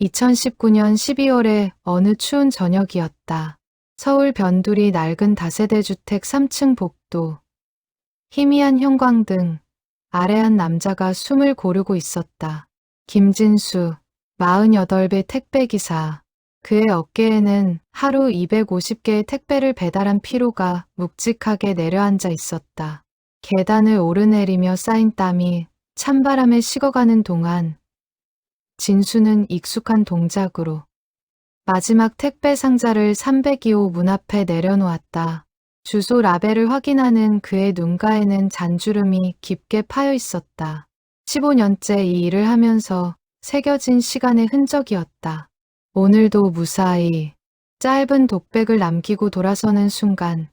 2019년 12월의 어느 추운 저녁이었다. 서울 변두리 낡은 다세대 주택 3층 복도. 희미한 형광등 아래 한 남자가 숨을 고르고 있었다. 김진수, 48배 택배기사. 그의 어깨에는 하루 250개의 택배를 배달한 피로가 묵직하게 내려앉아 있었다. 계단을 오르내리며 쌓인 땀이 찬바람에 식어가는 동안 진수는 익숙한 동작으로 마지막 택배 상자를 302호 문 앞에 내려놓았다. 주소 라벨을 확인하는 그의 눈가에는 잔주름이 깊게 파여 있었다. 15년째 이 일을 하면서 새겨진 시간의 흔적이었다. 오늘도 무사히 짧은 독백을 남기고 돌아서는 순간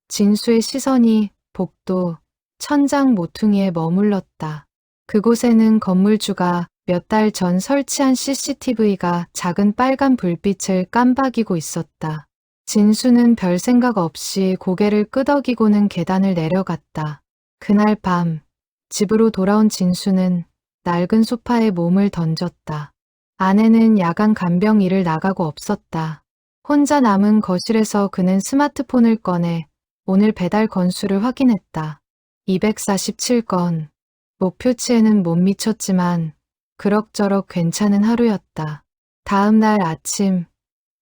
진수의 시선이 복도 천장 모퉁이에 머물렀다. 그곳에는 건물주가 몇 달 전 설치한 CCTV가 작은 빨간 불빛을 깜박이고 있었다. 진수는 별 생각 없이 고개를 끄덕이고는 계단을 내려갔다. 그날 밤 집으로 돌아온 진수는 낡은 소파에 몸을 던졌다. 아내는 야간 간병 일을 나가고 없었다. 혼자 남은 거실에서 그는 스마트폰을 꺼내 오늘 배달 건수를 확인했다. 247건. 목표치에는 못 미쳤지만 그럭저럭 괜찮은 하루였다. 다음 날 아침,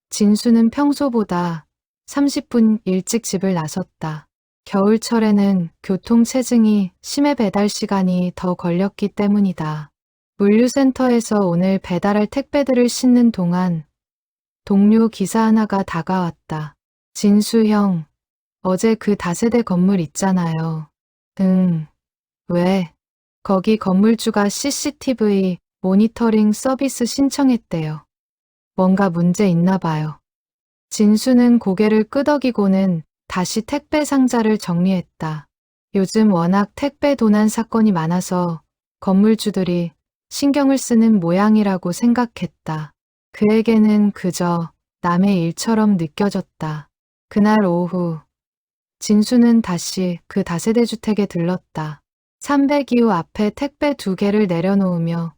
진수는 평소보다 30분 일찍 집을 나섰다. 겨울철에는 교통체증이 심해 배달 시간이 더 걸렸기 때문이다. 물류센터에서 오늘 배달할 택배들을 싣는 동안 동료 기사 하나가 다가왔다. 진수 형, 어제 그 다세대 건물 있잖아요. 응. 왜? 거기 건물주가 CCTV 모니터링 서비스 신청했대요. 뭔가 문제 있나 봐요. 진수는 고개를 끄덕이고는 다시 택배 상자를 정리했다. 요즘 워낙 택배 도난 사건이 많아서 건물주들이 신경을 쓰는 모양이라고 생각했다. 그에게는 그저 남의 일처럼 느껴졌다. 그날 오후, 진수는 다시 그 다세대 주택에 들렀다. 302호 앞에 택배 2개를 내려놓으며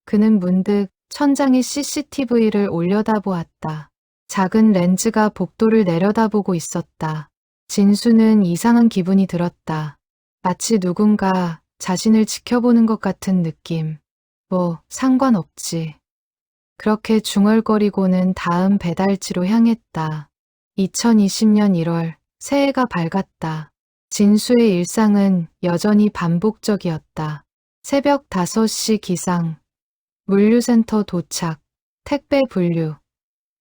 그는 문득 천장에 CCTV를 올려다보았다. 작은 렌즈가 복도를 내려다보고 있었다. 진수는 이상한 기분이 들었다. 마치 누군가 자신을 지켜보는 것 같은 느낌. 뭐 상관없지. 그렇게 중얼거리고는 다음 배달지로 향했다. 2020년 1월 새해가 밝았다. 진수의 일상은 여전히 반복적이었다. 새벽 5시 기상, 물류센터 도착, 택배 분류,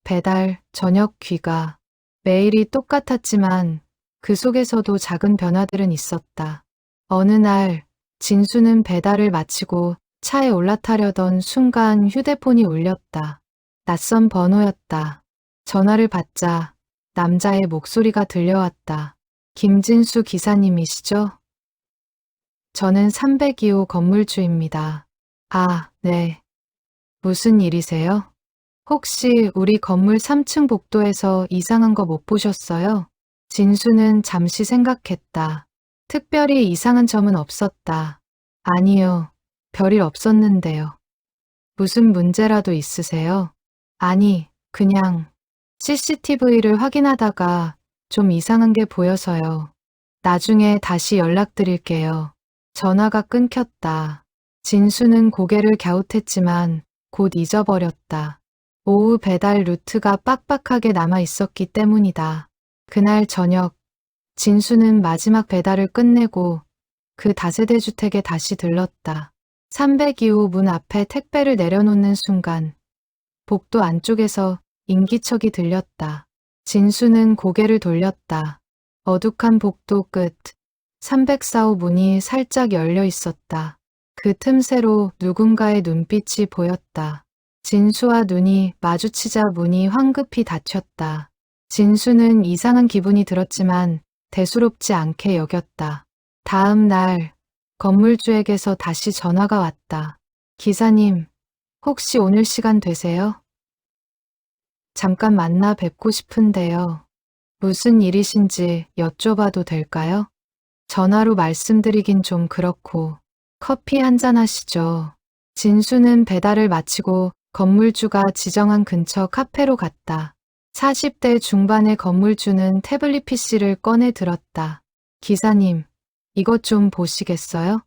배달, 저녁 귀가. 매일이 똑같았지만 그 속에서도 작은 변화들은 있었다. 어느 날 진수는 배달을 마치고 차에 올라타려던 순간 휴대폰이 울렸다. 낯선 번호였다. 전화를 받자 남자의 목소리가 들려왔다. 김진수 기사님이시죠? 저는 302호 건물주입니다. 아, 네. 무슨 일이세요? 혹시 우리 건물 3층 복도에서 이상한 거 못 보셨어요? 진수는 잠시 생각했다. 특별히 이상한 점은 없었다. 아니요. 별일 없었는데요. 무슨 문제라도 있으세요? 아니, 그냥 CCTV를 확인하다가 좀 이상한 게 보여서요. 나중에 다시 연락드릴게요. 전화가 끊겼다. 진수는 고개를 갸웃했지만 곧 잊어버렸다. 오후 배달 루트가 빡빡하게 남아 있었기 때문이다. 그날 저녁, 진수는 마지막 배달을 끝내고 그 다세대 주택에 다시 들렀다. 302호 문 앞에 택배를 내려놓는 순간 복도 안쪽에서 인기척이 들렸다. 진수는 고개를 돌렸다. 어둑한 복도 끝 304호 문이 살짝 열려 있었다. 그 틈새로 누군가의 눈빛이 보였다. 진수와 눈이 마주치자 문이 황급히 닫혔다. 진수는 이상한 기분이 들었지만 대수롭지 않게 여겼다. 다음 날 건물주에게서 다시 전화가 왔다. 기사님, 혹시 오늘 시간 되세요? 잠깐 만나 뵙고 싶은데요. 무슨 일이신지 여쭤봐도 될까요? 전화로 말씀드리긴 좀 그렇고 커피 한잔 하시죠. 진수는 배달을 마치고 건물주가 지정한 근처 카페로 갔다. 40대 중반의 건물주는 태블릿 PC를 꺼내 들었다. 기사님, 이것 좀 보시겠어요?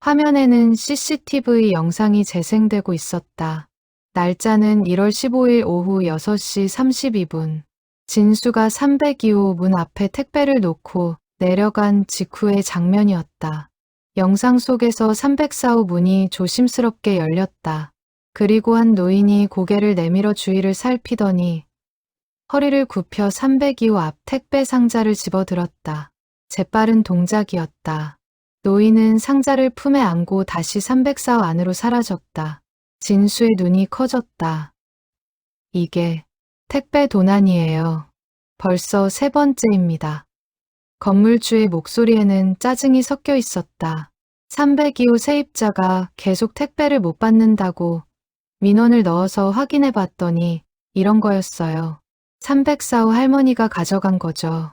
화면에는 CCTV 영상이 재생되고 있었다. 날짜는 1월 15일 오후 6시 32분. 진수가 302호 문 앞에 택배를 놓고 내려간 직후의 장면이었다. 영상 속에서 304호 문이 조심스럽게 열렸다. 그리고 한 노인이 고개를 내밀어 주위를 살피더니 허리를 굽혀 302호 앞 택배 상자를 집어들었다. 재빠른 동작이었다. 노인은 상자를 품에 안고 다시 304호 안으로 사라졌다. 진수의 눈이 커졌다. 이게 택배 도난이에요. 벌써 세 번째입니다. 건물주의 목소리에는 짜증이 섞여 있었다. 302호 세입자가 계속 택배를 못 받는다고 민원을 넣어서 확인해 봤더니 이런 거였어요. 304호 할머니가 가져간 거죠.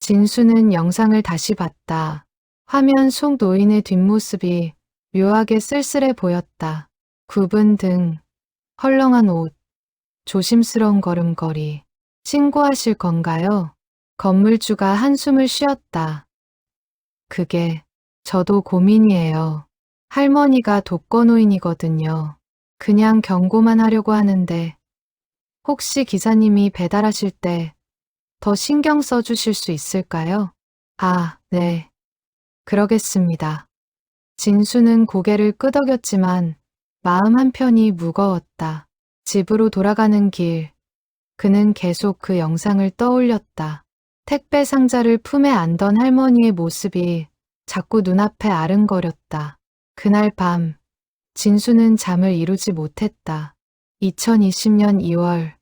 진수는 영상을 다시 봤다. 화면 속 노인의 뒷모습이 묘하게 쓸쓸해 보였다. 굽은 등, 헐렁한 옷, 조심스러운 걸음걸이. 신고하실 건가요? 건물주가 한숨을 쉬었다. 그게 저도 고민이에요. 할머니가 독거노인이거든요. 그냥 경고만 하려고 하는데 혹시 기사님이 배달하실 때 더 신경 써주실 수 있을까요? 아, 네. 그러겠습니다. 진수는 고개를 끄덕였지만 마음 한편이 무거웠다. 집으로 돌아가는 길, 그는 계속 그 영상을 떠올렸다. 택배 상자를 품에 안던 할머니의 모습이 자꾸 눈앞에 아른거렸다. 그날 밤, 진수는 잠을 이루지 못했다. 2020년 2월,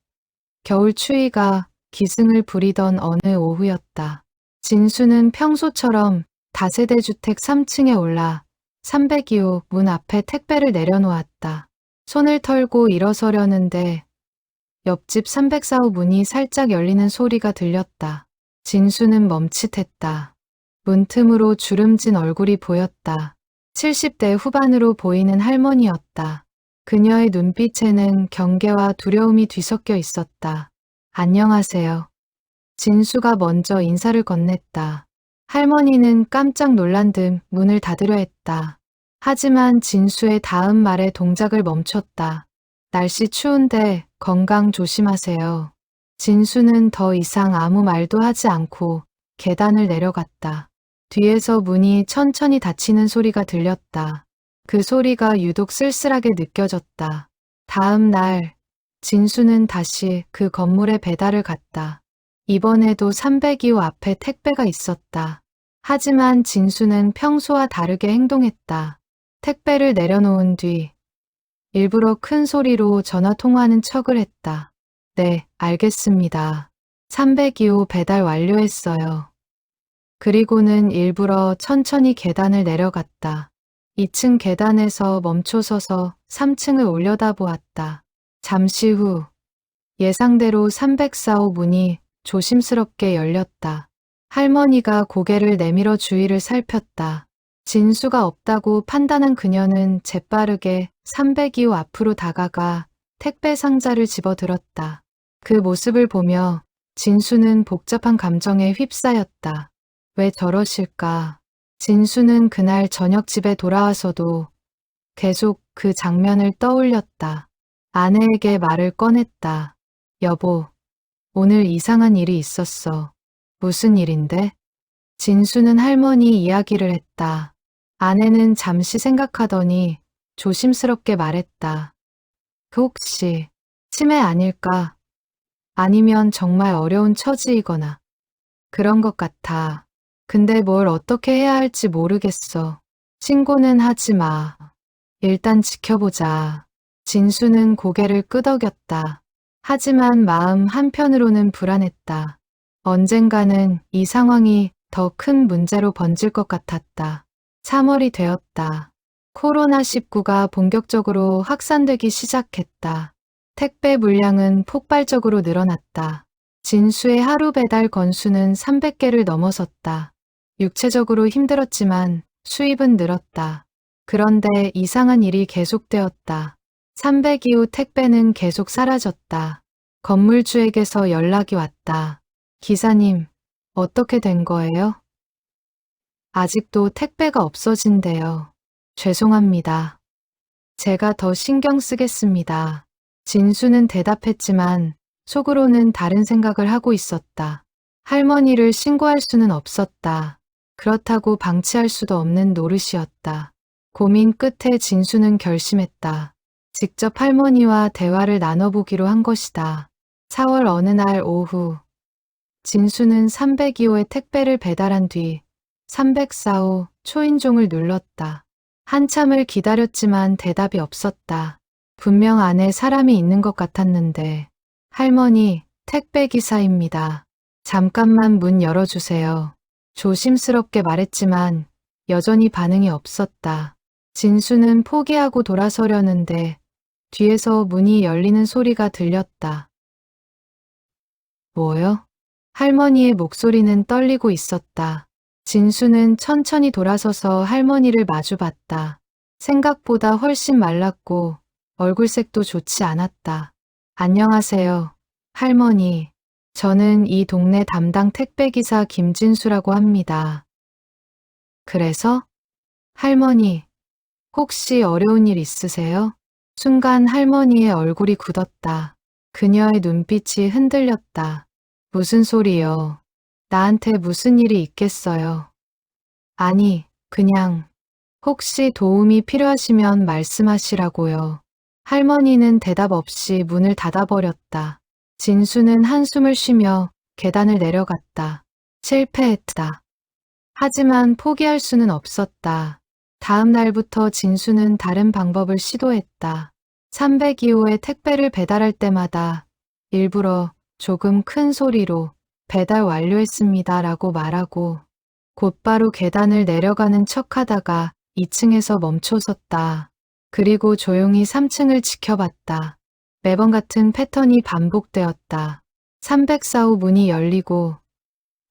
겨울 추위가 기승을 부리던 어느 오후였다. 진수는 평소처럼 다세대 주택 3층에 올라 302호 문 앞에 택배를 내려놓았다. 손을 털고 일어서려는데 옆집 304호 문이 살짝 열리는 소리가 들렸다. 진수는 멈칫했다. 문틈으로 주름진 얼굴이 보였다. 70대 후반으로 보이는 할머니였다. 그녀의 눈빛에는 경계와 두려움이 뒤섞여 있었다. 안녕하세요. 진수가 먼저 인사를 건넸다. 할머니는 깜짝 놀란 듯 문을 닫으려 했다. 하지만 진수의 다음 말에 동작을 멈췄다. 날씨 추운데 건강 조심하세요. 진수는 더 이상 아무 말도 하지 않고 계단을 내려갔다. 뒤에서 문이 천천히 닫히는 소리가 들렸다. 그 소리가 유독 쓸쓸하게 느껴졌다. 다음 날, 진수는 다시 그 건물에 배달을 갔다. 이번에도 302호 앞에 택배가 있었다. 하지만 진수는 평소와 다르게 행동했다. 택배를 내려놓은 뒤 일부러 큰 소리로 전화 통화하는 척을 했다. 네, 알겠습니다. 302호 배달 완료했어요. 그리고는 일부러 천천히 계단을 내려갔다. 2층 계단에서 멈춰서서 3층을 올려다보았다. 잠시 후 예상대로 304호 문이 조심스럽게 열렸다. 할머니가 고개를 내밀어 주위를 살폈다. 진수가 없다고 판단한 그녀는 재빠르게 302호 앞으로 다가가 택배 상자를 집어들었다. 그 모습을 보며 진수는 복잡한 감정에 휩싸였다. 왜 저러실까? 진수는 그날 저녁 집에 돌아와서도 계속 그 장면을 떠올렸다. 아내에게 말을 꺼냈다. 여보, 오늘 이상한 일이 있었어. 무슨 일인데? 진수는 할머니 이야기를 했다. 아내는 잠시 생각하더니 조심스럽게 말했다. 그 혹시 치매 아닐까? 아니면 정말 어려운 처지이거나 그런 것 같아. 근데 뭘 어떻게 해야 할지 모르겠어. 신고는 하지 마. 일단 지켜보자. 진수는 고개를 끄덕였다. 하지만 마음 한편으로는 불안했다. 언젠가는 이 상황이 더 큰 문제로 번질 것 같았다. 3월이 되었다. 코로나19가 본격적으로 확산되기 시작했다. 택배 물량은 폭발적으로 늘어났다. 진수의 하루 배달 건수는 300개를 넘어섰다. 육체적으로 힘들었지만 수입은 늘었다. 그런데 이상한 일이 계속되었다. 302호 택배는 계속 사라졌다. 건물주에게서 연락이 왔다. 기사님, 어떻게 된 거예요? 아직도 택배가 없어진대요. 죄송합니다. 제가 더 신경 쓰겠습니다. 진수는 대답했지만 속으로는 다른 생각을 하고 있었다. 할머니를 신고할 수는 없었다. 그렇다고 방치할 수도 없는 노릇이었다. 고민 끝에 진수는 결심했다. 직접 할머니와 대화를 나눠보기로 한 것이다. 4월 어느 날 오후, 진수는 302호의 택배를 배달한 뒤 304호 초인종을 눌렀다. 한참을 기다렸지만 대답이 없었다. 분명 안에 사람이 있는 것 같았는데, 할머니, 택배 기사입니다. 잠깐만 문 열어주세요. 조심스럽게 말했지만 여전히 반응이 없었다. 진수는 포기하고 돌아서려는데 뒤에서 문이 열리는 소리가 들렸다. 뭐요? 할머니의 목소리는 떨리고 있었다. 진수는 천천히 돌아서서 할머니를 마주봤다. 생각보다 훨씬 말랐고 얼굴색도 좋지 않았다. 안녕하세요, 할머니. 저는 이 동네 담당 택배기사 김진수라고 합니다. 그래서? 할머니, 혹시 어려운 일 있으세요? 순간 할머니의 얼굴이 굳었다. 그녀의 눈빛이 흔들렸다. 무슨 소리요? 나한테 무슨 일이 있겠어요? 아니, 그냥 혹시 도움이 필요하시면 말씀하시라고요. 할머니는 대답 없이 문을 닫아버렸다. 진수는 한숨을 쉬며 계단을 내려갔다. 실패했다. 하지만 포기할 수는 없었다. 다음 날부터 진수는 다른 방법을 시도했다. 302호의 택배를 배달할 때마다 일부러 조금 큰 소리로 배달 완료했습니다 라고 말하고 곧바로 계단을 내려가는 척하다가 2층에서 멈춰섰다. 그리고 조용히 3층을 지켜봤다. 매번 같은 패턴이 반복되었다. 304호 문이 열리고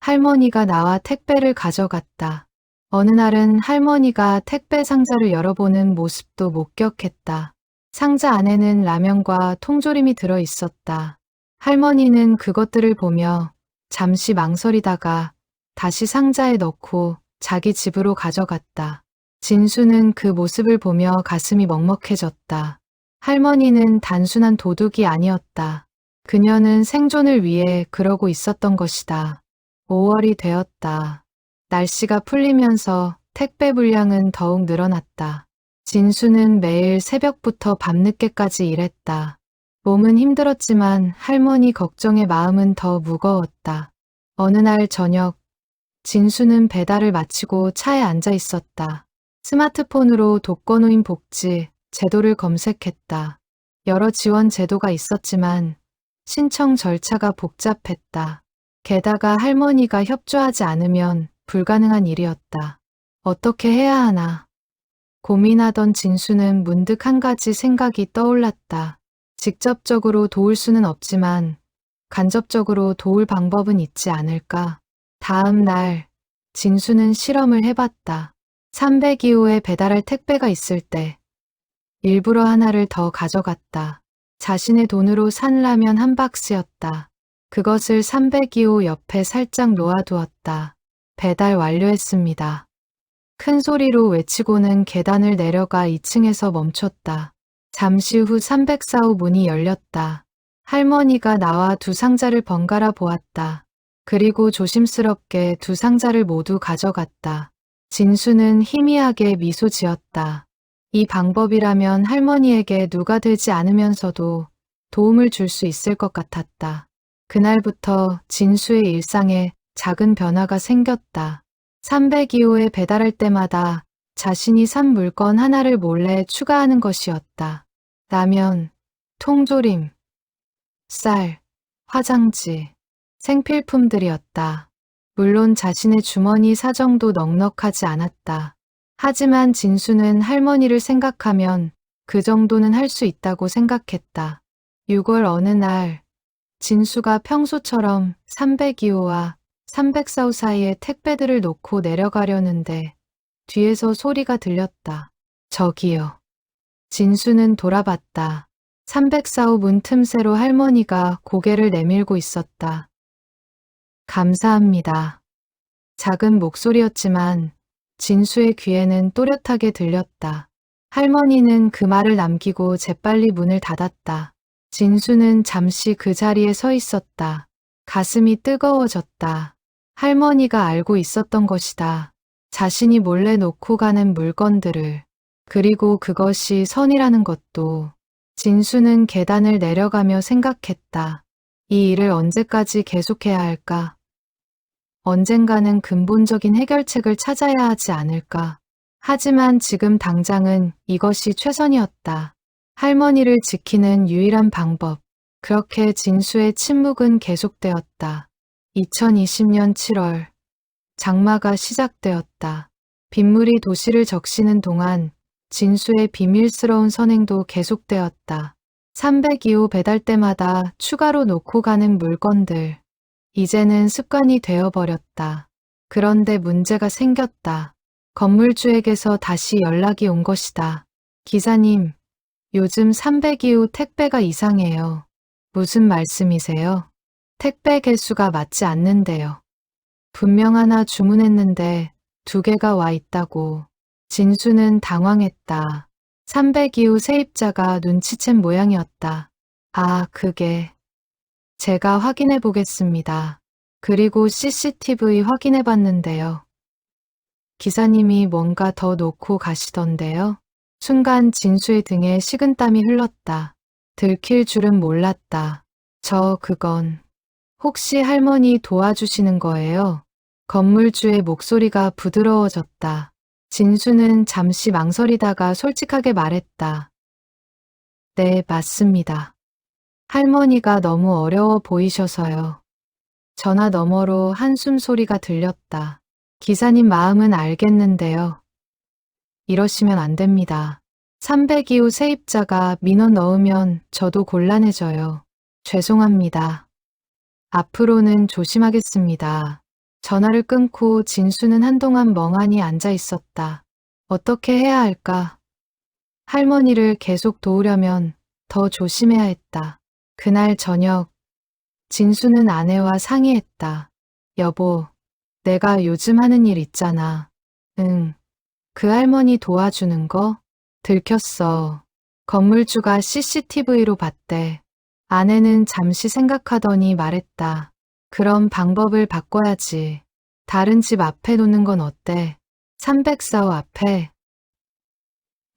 할머니가 나와 택배를 가져갔다. 어느 날은 할머니가 택배 상자를 열어보는 모습도 목격했다. 상자 안에는 라면과 통조림이 들어 있었다. 할머니는 그것들을 보며 잠시 망설이다가 다시 상자에 넣고 자기 집으로 가져갔다. 진수는 그 모습을 보며 가슴이 먹먹해졌다. 할머니는 단순한 도둑이 아니었다. 그녀는 생존을 위해 그러고 있었던 것이다. 5월이 되었다. 날씨가 풀리면서 택배 분량은 더욱 늘어났다. 진수는 매일 새벽부터 밤늦게까지 일했다. 몸은 힘들었지만 할머니 걱정의 마음은 더 무거웠다. 어느 날 저녁, 진수는 배달을 마치고 차에 앉아 있었다. 스마트폰으로 독거노인 복지 제도를 검색했다. 여러 지원 제도가 있었지만 신청 절차가 복잡했다. 게다가 할머니가 협조하지 않으면 불가능한 일이었다. 어떻게 해야 하나? 고민하던 진수는 문득 한 가지 생각이 떠올랐다. 직접적으로 도울 수는 없지만 간접적으로 도울 방법은 있지 않을까? 다음 날, 진수는 실험을 해봤다. 302호에 배달할 택배가 있을 때 일부러 하나를 더 가져갔다. 자신의 돈으로 산 라면 한 박스였다. 그것을 302호 옆에 살짝 놓아두었다. 배달 완료했습니다. 큰 소리로 외치고는 계단을 내려가 2층에서 멈췄다. 잠시 후 304호 문이 열렸다. 할머니가 나와 두 상자를 번갈아 보았다. 그리고 조심스럽게 두 상자를 모두 가져갔다. 진수는 희미하게 미소 지었다. 이 방법이라면 할머니에게 누가 되지 않으면서도 도움을 줄 수 있을 것 같았다. 그날부터 진수의 일상에 작은 변화가 생겼다. 302호에 배달할 때마다 자신이 산 물건 하나를 몰래 추가하는 것이었다. 라면, 통조림, 쌀, 화장지, 생필품들이었다. 물론 자신의 주머니 사정도 넉넉하지 않았다. 하지만 진수는 할머니를 생각하면 그 정도는 할 수 있다고 생각했다. 6월 어느 날, 진수가 평소처럼 302호와 304호 사이에 택배들을 놓고 내려가려는데 뒤에서 소리가 들렸다. 저기요. 진수는 돌아봤다. 304호 문 틈새로 할머니가 고개를 내밀고 있었다. 감사합니다. 작은 목소리였지만 진수의 귀에는 또렷하게 들렸다. 할머니는 그 말을 남기고 재빨리 문을 닫았다. 진수는 잠시 그 자리에 서 있었다. 가슴이 뜨거워졌다. 할머니가 알고 있었던 것이다. 자신이 몰래 놓고 가는 물건들을. 그리고 그것이 선이라는 것도. 진수는 계단을 내려가며 생각했다. 이 일을 언제까지 계속해야 할까? 언젠가는 근본적인 해결책을 찾아야 하지 않을까? 하지만 지금 당장은 이것이 최선이었다. 할머니를 지키는 유일한 방법. 그렇게 진수의 침묵은 계속되었다. 2020년 7월. 장마가 시작되었다. 빗물이 도시를 적시는 동안 진수의 비밀스러운 선행도 계속되었다. 302호 배달 때마다 추가로 놓고 가는 물건들. 이제는 습관이 되어버렸다. 그런데 문제가 생겼다. 건물주에게서 다시 연락이 온 것이다. 기사님, 요즘 302호 택배가 이상해요. 무슨 말씀이세요? 택배 개수가 맞지 않는데요. 분명 하나 주문했는데 2개가 와 있다고. 진수는 당황했다. 302호 세입자가 눈치챈 모양이었다. 아, 그게. 제가 확인해 보겠습니다. 그리고 CCTV 확인해 봤는데요. 기사님이 뭔가 더 놓고 가시던데요. 순간 진수의 등에 식은땀이 흘렀다. 들킬 줄은 몰랐다. 그건. 혹시 할머니 도와주시는 거예요? 건물주의 목소리가 부드러워졌다. 진수는 잠시 망설이다가 솔직하게 말했다. 네, 맞습니다. 할머니가 너무 어려워 보이셔서요. 전화 너머로 한숨 소리가 들렸다. 기사님 마음은 알겠는데요. 이러시면 안 됩니다. 302호 세입자가 민원 넣으면 저도 곤란해져요. 죄송합니다. 앞으로는 조심하겠습니다. 전화를 끊고 진수는 한동안 멍하니 앉아 있었다. 어떻게 해야 할까? 할머니를 계속 도우려면 더 조심해야 했다. 그날 저녁, 진수는 아내와 상의했다. 여보, 내가 요즘 하는 일 있잖아. 응. 그 할머니 도와주는 거? 들켰어. 건물주가 CCTV로 봤대. 아내는 잠시 생각하더니 말했다. 그럼 방법을 바꿔야지. 다른 집 앞에 놓는 건 어때? 304호 앞에.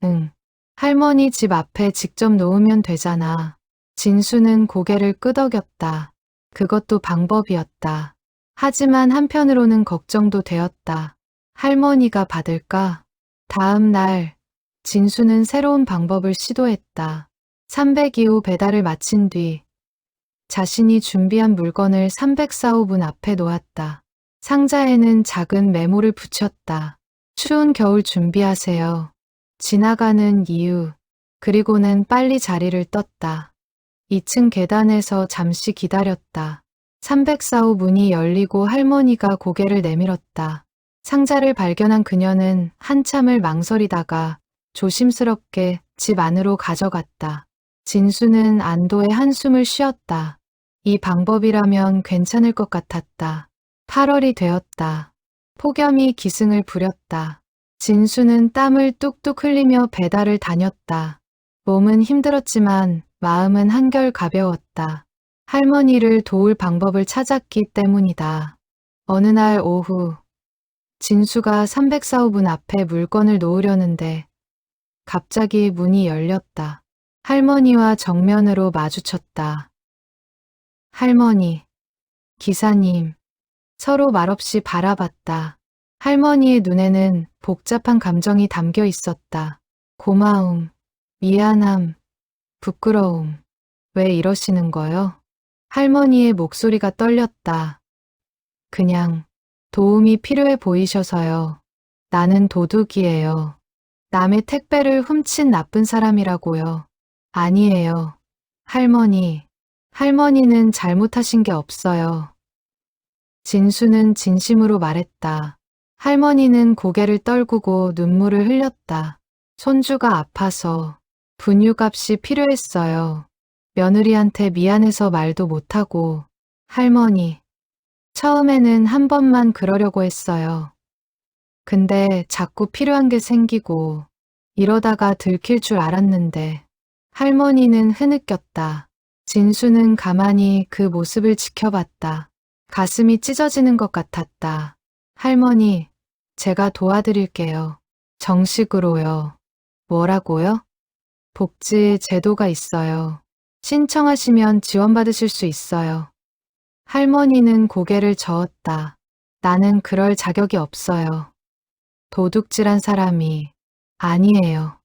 응. 할머니 집 앞에 직접 놓으면 되잖아. 진수는 고개를 끄덕였다. 그것도 방법이었다. 하지만 한편으로는 걱정도 되었다. 할머니가 받을까? 다음 날, 진수는 새로운 방법을 시도했다. 302호 배달을 마친 뒤 자신이 준비한 물건을 304호 문 앞에 놓았다. 상자에는 작은 메모를 붙였다. 추운 겨울 준비하세요. 지나가는 이유. 그리고는 빨리 자리를 떴다. 2층 계단에서 잠시 기다렸다. 304호 문이 열리고 할머니가 고개를 내밀었다. 상자를 발견한 그녀는 한참을 망설이다가 조심스럽게 집 안으로 가져갔다. 진수는 안도의 한숨을 쉬었다. 이 방법이라면 괜찮을 것 같았다. 8월이 되었다. 폭염이 기승을 부렸다. 진수는 땀을 뚝뚝 흘리며 배달을 다녔다. 몸은 힘들었지만 마음은 한결 가벼웠다. 할머니를 도울 방법을 찾았기 때문이다. 어느 날 오후, 진수가 304호 문 앞에 물건을 놓으려는데 갑자기 문이 열렸다. 할머니와 정면으로 마주쳤다. 할머니, 기사님, 서로 말없이 바라봤다. 할머니의 눈에는 복잡한 감정이 담겨 있었다. 고마움, 미안함, 부끄러움. 왜 이러시는 거요? 할머니의 목소리가 떨렸다. 그냥 도움이 필요해 보이셔서요. 나는 도둑이에요. 남의 택배를 훔친 나쁜 사람이라고요. 아니에요. 할머니는 잘못하신 게 없어요. 진수는 진심으로 말했다. 할머니는 고개를 떨구고 눈물을 흘렸다. 손주가 아파서 분유값이 필요했어요. 며느리한테 미안해서 말도 못하고. 할머니, 처음에는 한 번만 그러려고 했어요. 근데 자꾸 필요한 게 생기고 이러다가 들킬 줄 알았는데. 할머니는 흐느꼈다. 진수는 가만히 그 모습을 지켜봤다. 가슴이 찢어지는 것 같았다. 할머니, 제가 도와드릴게요. 정식으로요. 뭐라고요? 복지 제도가 있어요. 신청하시면 지원받으실 수 있어요. 할머니는 고개를 저었다. 나는 그럴 자격이 없어요. 도둑질한 사람이 아니에요.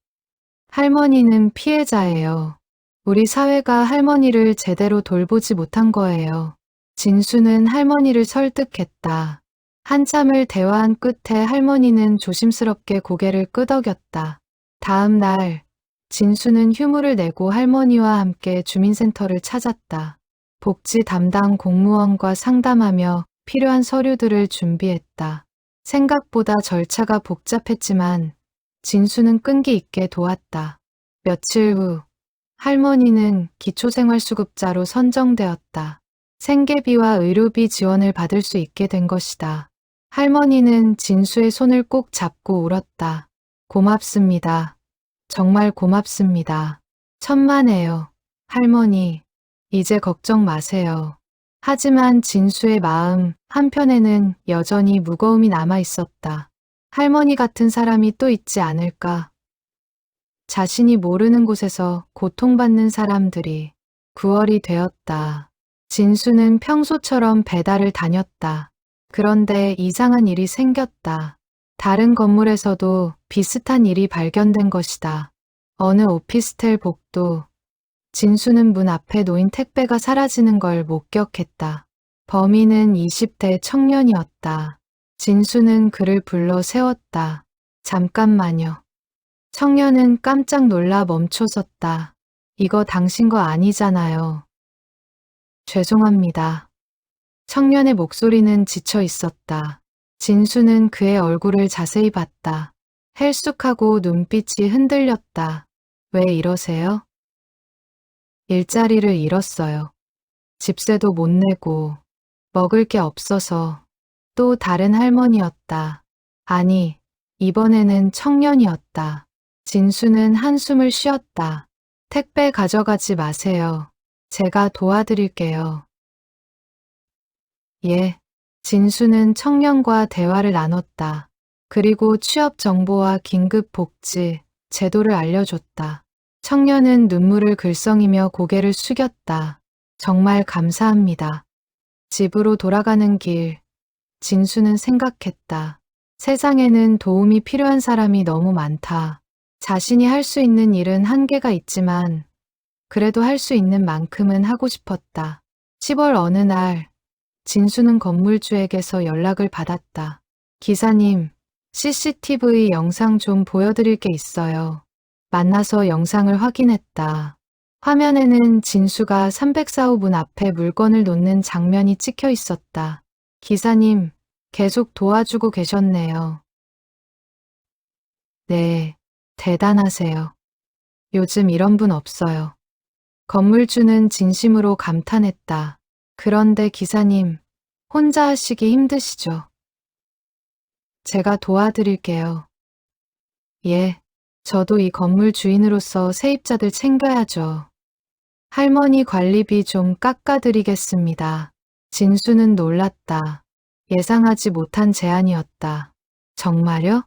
할머니는 피해자예요. 우리 사회가 할머니를 제대로 돌보지 못한 거예요. 진수는 할머니를 설득했다. 한참을 대화한 끝에 할머니는 조심스럽게 고개를 끄덕였다. 다음 날, 진수는 휴무를 내고 할머니와 함께 주민센터를 찾았다. 복지 담당 공무원과 상담하며 필요한 서류들을 준비했다. 생각보다 절차가 복잡했지만 진수는 끈기 있게 도왔다. 며칠 후, 할머니는 기초생활수급자로 선정되었다. 생계비와 의료비 지원을 받을 수 있게 된 것이다. 할머니는 진수의 손을 꼭 잡고 울었다. 고맙습니다. 정말 고맙습니다. 천만에요. 할머니, 이제 걱정 마세요. 하지만 진수의 마음 한편에는 여전히 무거움이 남아 있었다. 할머니 같은 사람이 또 있지 않을까? 자신이 모르는 곳에서 고통받는 사람들이 9월이 되었다. 진수는 평소처럼 배달을 다녔다. 그런데 이상한 일이 생겼다. 다른 건물에서도 비슷한 일이 발견된 것이다. 어느 오피스텔 복도. 진수는 문 앞에 놓인 택배가 사라지는 걸 목격했다. 범인은 20대 청년이었다. 진수는 그를 불러 세웠다. 잠깐만요. 청년은 깜짝 놀라 멈춰섰다. 이거 당신 거 아니잖아요. 죄송합니다. 청년의 목소리는 지쳐 있었다. 진수는 그의 얼굴을 자세히 봤다. 헬쑥하고 눈빛이 흔들렸다. 왜 이러세요? 일자리를 잃었어요. 집세도 못 내고 먹을 게 없어서. 또 다른 할머니였다. 아니, 이번에는 청년이었다. 진수는 한숨을 쉬었다. 택배 가져가지 마세요. 제가 도와드릴게요. 예. 진수는 청년과 대화를 나눴다. 그리고 취업 정보와 긴급 복지, 제도를 알려줬다. 청년은 눈물을 글썽이며 고개를 숙였다. 정말 감사합니다. 집으로 돌아가는 길, 진수는 생각했다. 세상에는 도움이 필요한 사람이 너무 많다. 자신이 할 수 있는 일은 한계가 있지만 그래도 할 수 있는 만큼은 하고 싶었다. 10월 어느 날 진수는 건물주에게서 연락을 받았다. 기사님, CCTV 영상 좀 보여드릴 게 있어요. 만나서 영상을 확인했다. 화면에는 진수가 304호 문 앞에 물건을 놓는 장면이 찍혀 있었다. 기사님, 계속 도와주고 계셨네요. 네, 대단하세요. 요즘 이런 분 없어요. 건물주는 진심으로 감탄했다. 그런데 기사님, 혼자 하시기 힘드시죠? 제가 도와드릴게요. 예, 저도 이 건물 주인으로서 세입자들 챙겨야죠. 할머니 관리비 좀 깎아드리겠습니다. 진수는 놀랐다. 예상하지 못한 제안이었다. 정말요?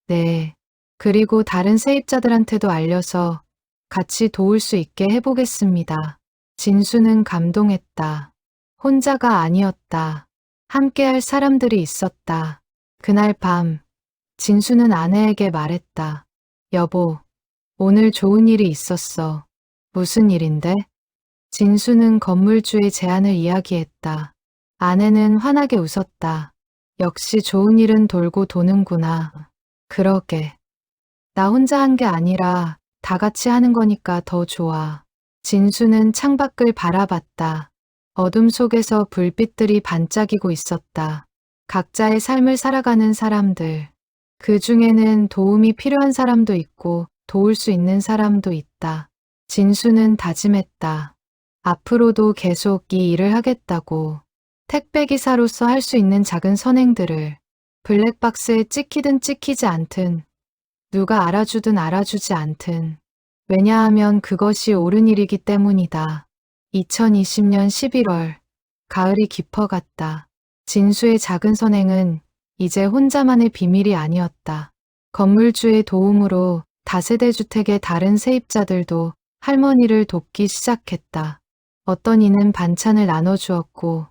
네. 그리고 다른 세입자들한테도 알려서 같이 도울 수 있게 해보겠습니다. 진수는 감동했다. 혼자가 아니었다. 함께할 사람들이 있었다. 그날 밤, 진수는 아내에게 말했다. 여보, 오늘 좋은 일이 있었어. 무슨 일인데? 진수는 건물주의 제안을 이야기했다. 아내는 환하게 웃었다. 역시 좋은 일은 돌고 도는구나. 그러게. 나 혼자 한 게 아니라 다 같이 하는 거니까 더 좋아. 진수는 창밖을 바라봤다. 어둠 속에서 불빛들이 반짝이고 있었다. 각자의 삶을 살아가는 사람들. 그 중에는 도움이 필요한 사람도 있고 도울 수 있는 사람도 있다. 진수는 다짐했다. 앞으로도 계속 이 일을 하겠다고. 택배기사로서 할 수 있는 작은 선행들을 블랙박스에 찍히든 찍히지 않든, 누가 알아주든 알아주지 않든, 왜냐하면 그것이 옳은 일이기 때문이다. 2020년 11월, 가을이 깊어갔다. 진수의 작은 선행은 이제 혼자만의 비밀이 아니었다. 건물주의 도움으로 다세대 주택의 다른 세입자들도 할머니를 돕기 시작했다. 어떤 이는 반찬을 나눠주었고,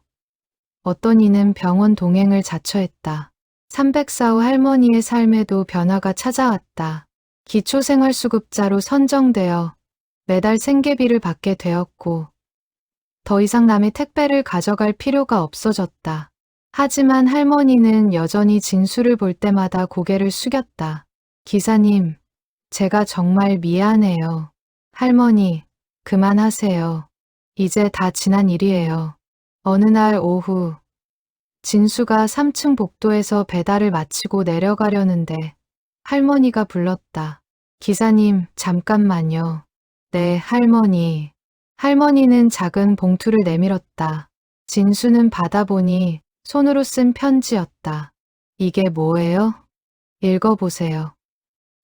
어떤 이는 병원 동행을 자처했다. 304호 할머니의 삶에도 변화가 찾아왔다. 기초생활수급자로 선정되어 매달 생계비를 받게 되었고, 더 이상 남의 택배를 가져갈 필요가 없어졌다. 하지만 할머니는 여전히 진수를 볼 때마다 고개를 숙였다. 기사님, 제가 정말 미안해요. 할머니, 그만하세요. 이제 다 지난 일이에요. 어느 날 오후, 진수가 3층 복도에서 배달을 마치고 내려가려는데 할머니가 불렀다. 기사님, 잠깐만요. 네, 할머니. 할머니는 작은 봉투를 내밀었다. 진수는 받아보니 손으로 쓴 편지였다. 이게 뭐예요? 읽어보세요.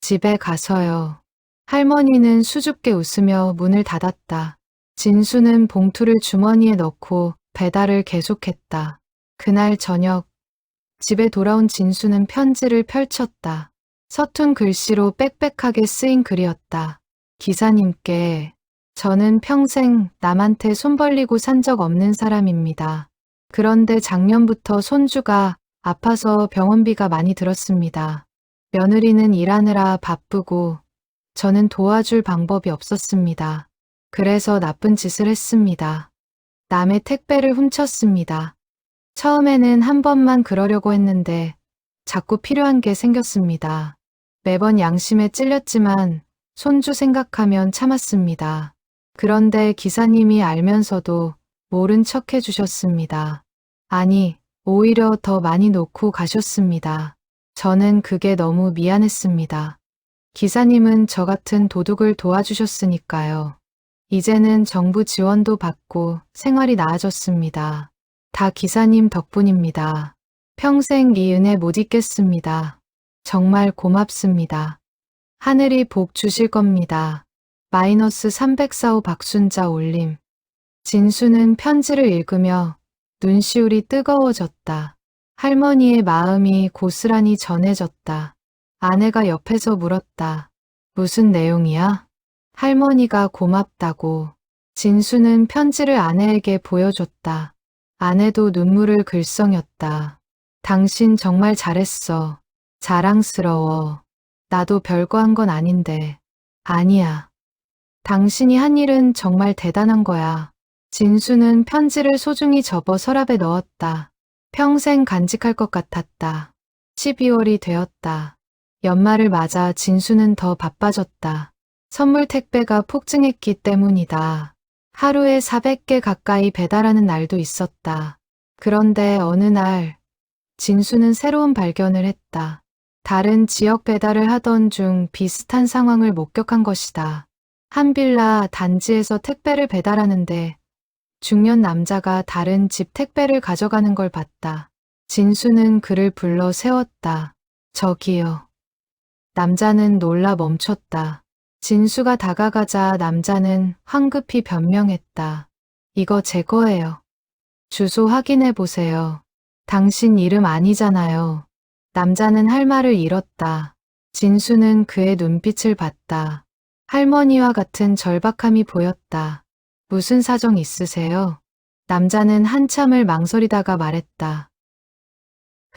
집에 가서요. 할머니는 수줍게 웃으며 문을 닫았다. 진수는 봉투를 주머니에 넣고 배달을 계속했다. 그날 저녁, 집에 돌아온 진수는 편지를 펼쳤다. 서툰 글씨로 빽빽하게 쓰인 글이었다. 기사님께, 저는 평생 남한테 손 벌리고 산 적 없는 사람입니다. 그런데 작년부터 손주가 아파서 병원비가 많이 들었습니다. 며느리는 일하느라 바쁘고 저는 도와줄 방법이 없었습니다. 그래서 나쁜 짓을 했습니다. 남의 택배를 훔쳤습니다. 처음에는 한 번만 그러려고 했는데 자꾸 필요한 게 생겼습니다. 매번 양심에 찔렸지만 손주 생각하면 참았습니다. 그런데 기사님이 알면서도 모른 척 해주셨습니다. 아니, 오히려 더 많이 놓고 가셨습니다. 저는 그게 너무 미안했습니다. 기사님은 저 같은 도둑을 도와주셨으니까요. 이제는 정부 지원도 받고 생활이 나아졌습니다. 다 기사님 덕분입니다. 평생 이 은혜 못 잊겠습니다. 정말 고맙습니다. 하늘이 복 주실 겁니다. 마이너스 304호 박순자 올림. 진수는 편지를 읽으며 눈시울이 뜨거워졌다. 할머니의 마음이 고스란히 전해졌다. 아내가 옆에서 물었다. 무슨 내용이야? 할머니가 고맙다고. 진수는 편지를 아내에게 보여줬다. 아내도 눈물을 글썽였다. 당신 정말 잘했어. 자랑스러워. 나도 별거 한 건 아닌데. 아니야. 당신이 한 일은 정말 대단한 거야. 진수는 편지를 소중히 접어 서랍에 넣었다. 평생 간직할 것 같았다. 12월이 되었다. 연말을 맞아 진수는 더 바빠졌다. 선물 택배가 폭증했기 때문이다. 하루에 400개 가까이 배달하는 날도 있었다. 그런데 어느 날 진수는 새로운 발견을 했다. 다른 지역 배달을 하던 중 비슷한 상황을 목격한 것이다. 한 빌라 단지에서 택배를 배달하는데 중년 남자가 다른 집 택배를 가져가는 걸 봤다. 진수는 그를 불러 세웠다. 저기요. 남자는 놀라 멈췄다. 진수가 다가가자 남자는 황급히 변명했다. 이거 제 거예요. 주소 확인해 보세요. 당신 이름 아니잖아요. 남자는 할 말을 잃었다. 진수는 그의 눈빛을 봤다. 할머니와 같은 절박함이 보였다. 무슨 사정 있으세요? 남자는 한참을 망설이다가 말했다.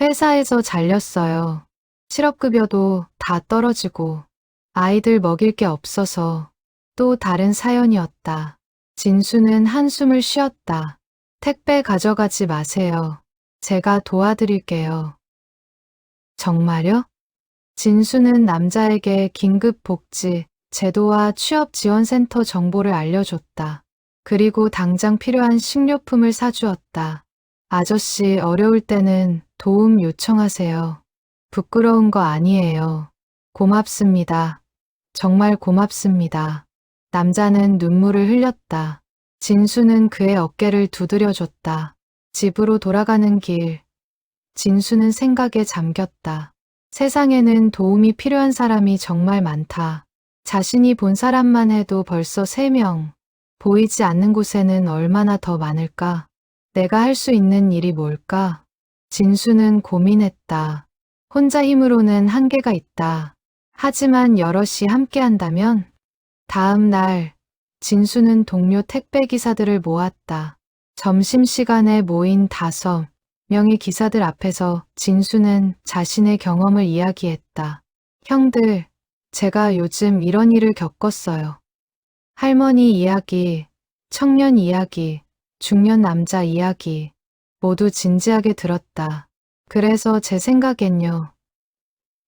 회사에서 잘렸어요. 실업급여도 다 떨어지고 아이들 먹일 게 없어서. 또 다른 사연이었다. 진수는 한숨을 쉬었다. 택배 가져가지 마세요. 제가 도와드릴게요. 정말요? 진수는 남자에게 긴급복지, 제도와 취업지원센터 정보를 알려줬다. 그리고 당장 필요한 식료품을 사주었다. 아저씨, 어려울 때는 도움 요청하세요. 부끄러운 거 아니에요. 고맙습니다. 정말 고맙습니다. 남자는 눈물을 흘렸다. 진수는 그의 어깨를 두드려줬다. 집으로 돌아가는 길, 진수는 생각에 잠겼다. 세상에는 도움이 필요한 사람이 정말 많다. 자신이 본 사람만 해도 벌써 3명. 보이지 않는 곳에는 얼마나 더 많을까? 내가 할 수 있는 일이 뭘까? 진수는 고민했다. 혼자 힘으로는 한계가 있다. 하지만 여럿이 함께 한다면? 다음 날, 진수는 동료 택배기사들을 모았다. 점심시간에 모인 5명의 기사들 앞에서 진수는 자신의 경험을 이야기했다. 형들, 제가 요즘 이런 일을 겪었어요. 할머니 이야기, 청년 이야기, 중년 남자 이야기, 모두 진지하게 들었다. 그래서 제 생각엔요.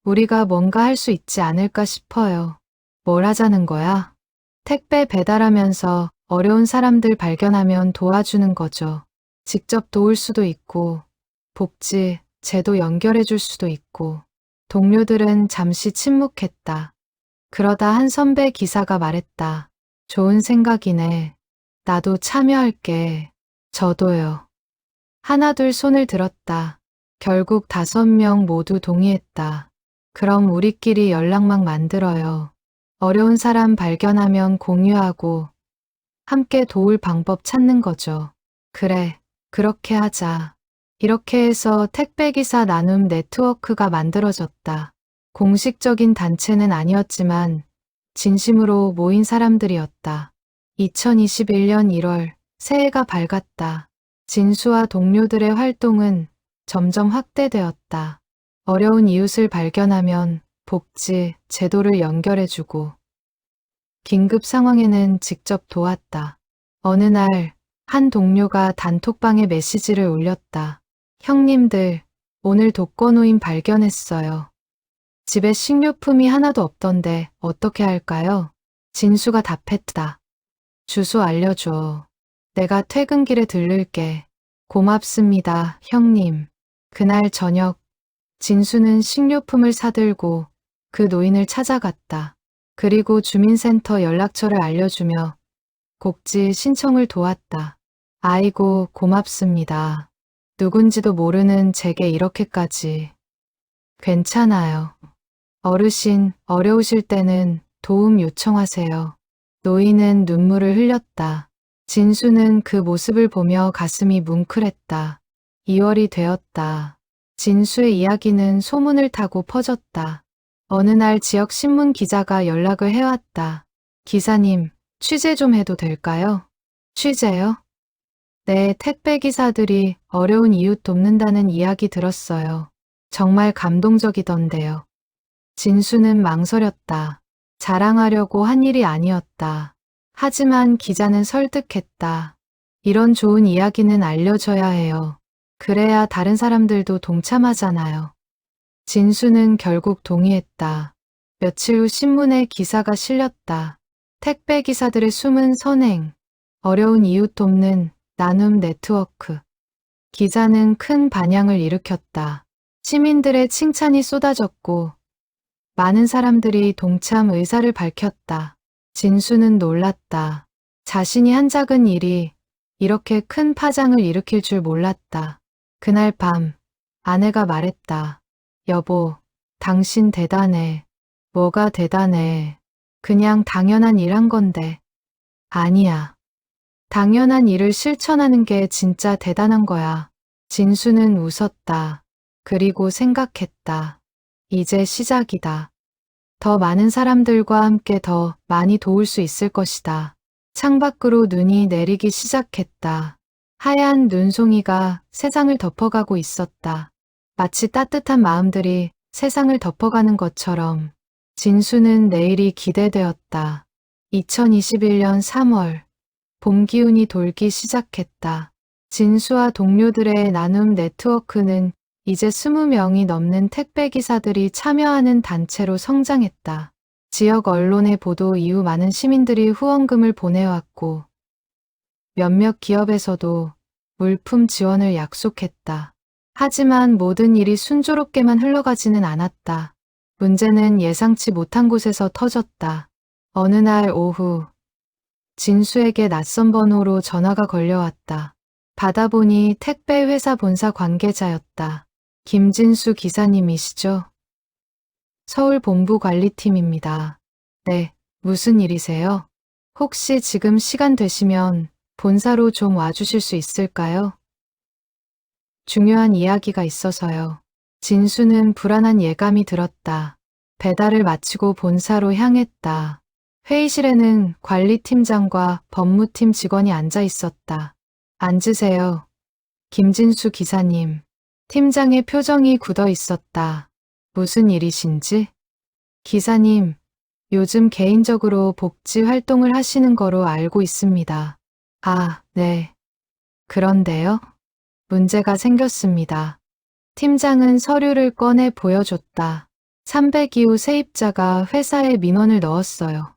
우리가 뭔가 할 수 있지 않을까 싶어요. 뭘 하자는 거야? 택배 배달하면서 어려운 사람들 발견하면 도와주는 거죠. 직접 도울 수도 있고, 복지, 제도 연결해 줄 수도 있고. 동료들은 잠시 침묵했다. 그러다 한 선배 기사가 말했다. 좋은 생각이네. 나도 참여할게. 저도요. 하나둘 손을 들었다. 결국 5명 모두 동의했다. 그럼 우리끼리 연락망 만들어요. 어려운 사람 발견하면 공유하고 함께 도울 방법 찾는 거죠. 그래, 그렇게 하자. 이렇게 해서 택배기사 나눔 네트워크가 만들어졌다. 공식적인 단체는 아니었지만 진심으로 모인 사람들이었다. 2021년 1월 새해가 밝았다. 진수와 동료들의 활동은 점점 확대되었다. 어려운 이웃을 발견하면 복지, 제도를 연결해주고 긴급 상황에는 직접 도왔다. 어느 날 한 동료가 단톡방에 메시지를 올렸다. 형님들, 오늘 독거노인 발견했어요. 집에 식료품이 하나도 없던데 어떻게 할까요? 진수가 답했다. 주소 알려줘. 내가 퇴근길에 들를게. 고맙습니다, 형님. 그날 저녁, 진수는 식료품을 사들고 그 노인을 찾아갔다. 그리고 주민센터 연락처를 알려주며 곡지 신청을 도왔다. 아이고, 고맙습니다. 누군지도 모르는 제게 이렇게까지. 괜찮아요. 어르신, 어려우실 때는 도움 요청하세요. 노인은 눈물을 흘렸다. 진수는 그 모습을 보며 가슴이 뭉클했다. 2월이 되었다. 진수의 이야기는 소문을 타고 퍼졌다. 어느 날 지역 신문 기자가 연락을 해왔다. 기사님, 취재 좀 해도 될까요? 취재요? 네, 택배 기사들이 어려운 이웃 돕는다는 이야기 들었어요. 정말 감동적이던데요. 진수는 망설였다. 자랑하려고 한 일이 아니었다. 하지만 기자는 설득했다. 이런 좋은 이야기는 알려줘야 해요. 그래야 다른 사람들도 동참하잖아요. 진수는 결국 동의했다. 며칠 후 신문에 기사가 실렸다. 택배 기사들의 숨은 선행, 어려운 이웃 돕는 나눔 네트워크. 기사는 큰 반향을 일으켰다. 시민들의 칭찬이 쏟아졌고 많은 사람들이 동참 의사를 밝혔다. 진수는 놀랐다. 자신이 한 작은 일이 이렇게 큰 파장을 일으킬 줄 몰랐다. 그날 밤 아내가 말했다. 여보, 당신 대단해. 뭐가 대단해. 그냥 당연한 일 한 건데. 아니야. 당연한 일을 실천하는 게 진짜 대단한 거야. 진수는 웃었다. 그리고 생각했다. 이제 시작이다. 더 많은 사람들과 함께 더 많이 도울 수 있을 것이다. 창밖으로 눈이 내리기 시작했다. 하얀 눈송이가 세상을 덮어가고 있었다. 마치 따뜻한 마음들이 세상을 덮어가는 것처럼. 진수는 내일이 기대되었다. 2021년 3월, 봄 기운이 돌기 시작했다. 진수와 동료들의 나눔 네트워크는 이제 20명이 넘는 택배기사들이 참여하는 단체로 성장했다. 지역 언론의 보도 이후 많은 시민들이 후원금을 보내왔고 몇몇 기업에서도 물품 지원을 약속했다. 하지만 모든 일이 순조롭게만 흘러가지는 않았다. 문제는 예상치 못한 곳에서 터졌다. 어느 날 오후, 진수에게 낯선 번호로 전화가 걸려왔다. 받아보니 택배 회사 본사 관계자였다. 김진수 기사님이시죠? 서울 본부 관리팀입니다. 네, 무슨 일이세요? 혹시 지금 시간 되시면 본사로 좀 와주실 수 있을까요? 중요한 이야기가 있어서요. 진수는 불안한 예감이 들었다. 배달을 마치고 본사로 향했다. 회의실에는 관리팀장과 법무팀 직원이 앉아 있었다. 앉으세요. 김진수 기사님. 팀장의 표정이 굳어 있었다. 무슨 일이신지? 기사님, 요즘 개인적으로 복지 활동을 하시는 거로 알고 있습니다. 아, 네. 그런데요? 문제가 생겼습니다. 팀장은 서류를 꺼내 보여줬다. 302호 세입자가 회사에 민원을 넣었어요.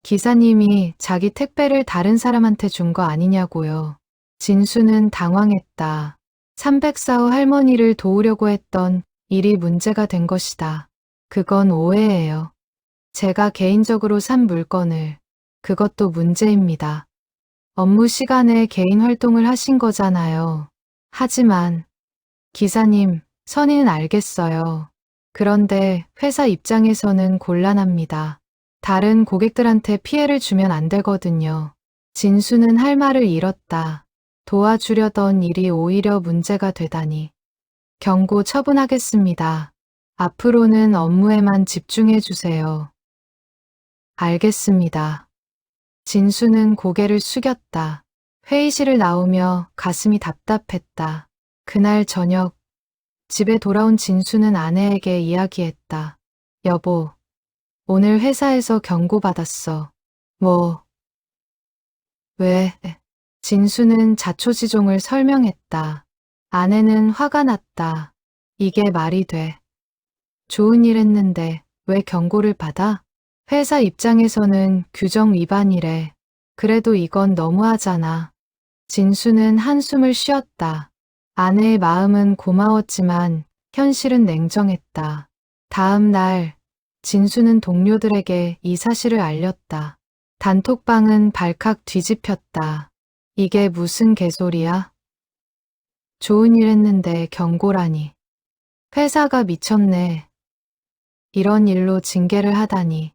기사님이 자기 택배를 다른 사람한테 준 거 아니냐고요. 진수는 당황했다. 304호 할머니를 도우려고 했던 일이 문제가 된 것이다. 그건 오해예요. 제가 개인적으로 산 물건을, 그것도 문제입니다. 업무 시간에 개인 활동을 하신 거잖아요. 하지만, 기사님, 선의는 알겠어요. 그런데 회사 입장에서는 곤란합니다. 다른 고객들한테 피해를 주면 안 되거든요. 진수는 할 말을 잃었다. 도와주려던 일이 오히려 문제가 되다니. 경고 처분하겠습니다. 앞으로는 업무에만 집중해 주세요. 알겠습니다. 진수는 고개를 숙였다. 회의실을 나오며 가슴이 답답했다. 그날 저녁, 집에 돌아온 진수는 아내에게 이야기했다. 여보, 오늘 회사에서 경고받았어. 뭐? 왜? 진수는 자초지종을 설명했다. 아내는 화가 났다. 이게 말이 돼. 좋은 일 했는데 왜 경고를 받아? 회사 입장에서는 규정 위반이래. 그래도 이건 너무하잖아. 진수는 한숨을 쉬었다. 아내의 마음은 고마웠지만 현실은 냉정했다. 다음 날 진수는 동료들에게 이 사실을 알렸다. 단톡방은 발칵 뒤집혔다. 이게 무슨 개소리야? 좋은 일 했는데 경고라니. 회사가 미쳤네. 이런 일로 징계를 하다니.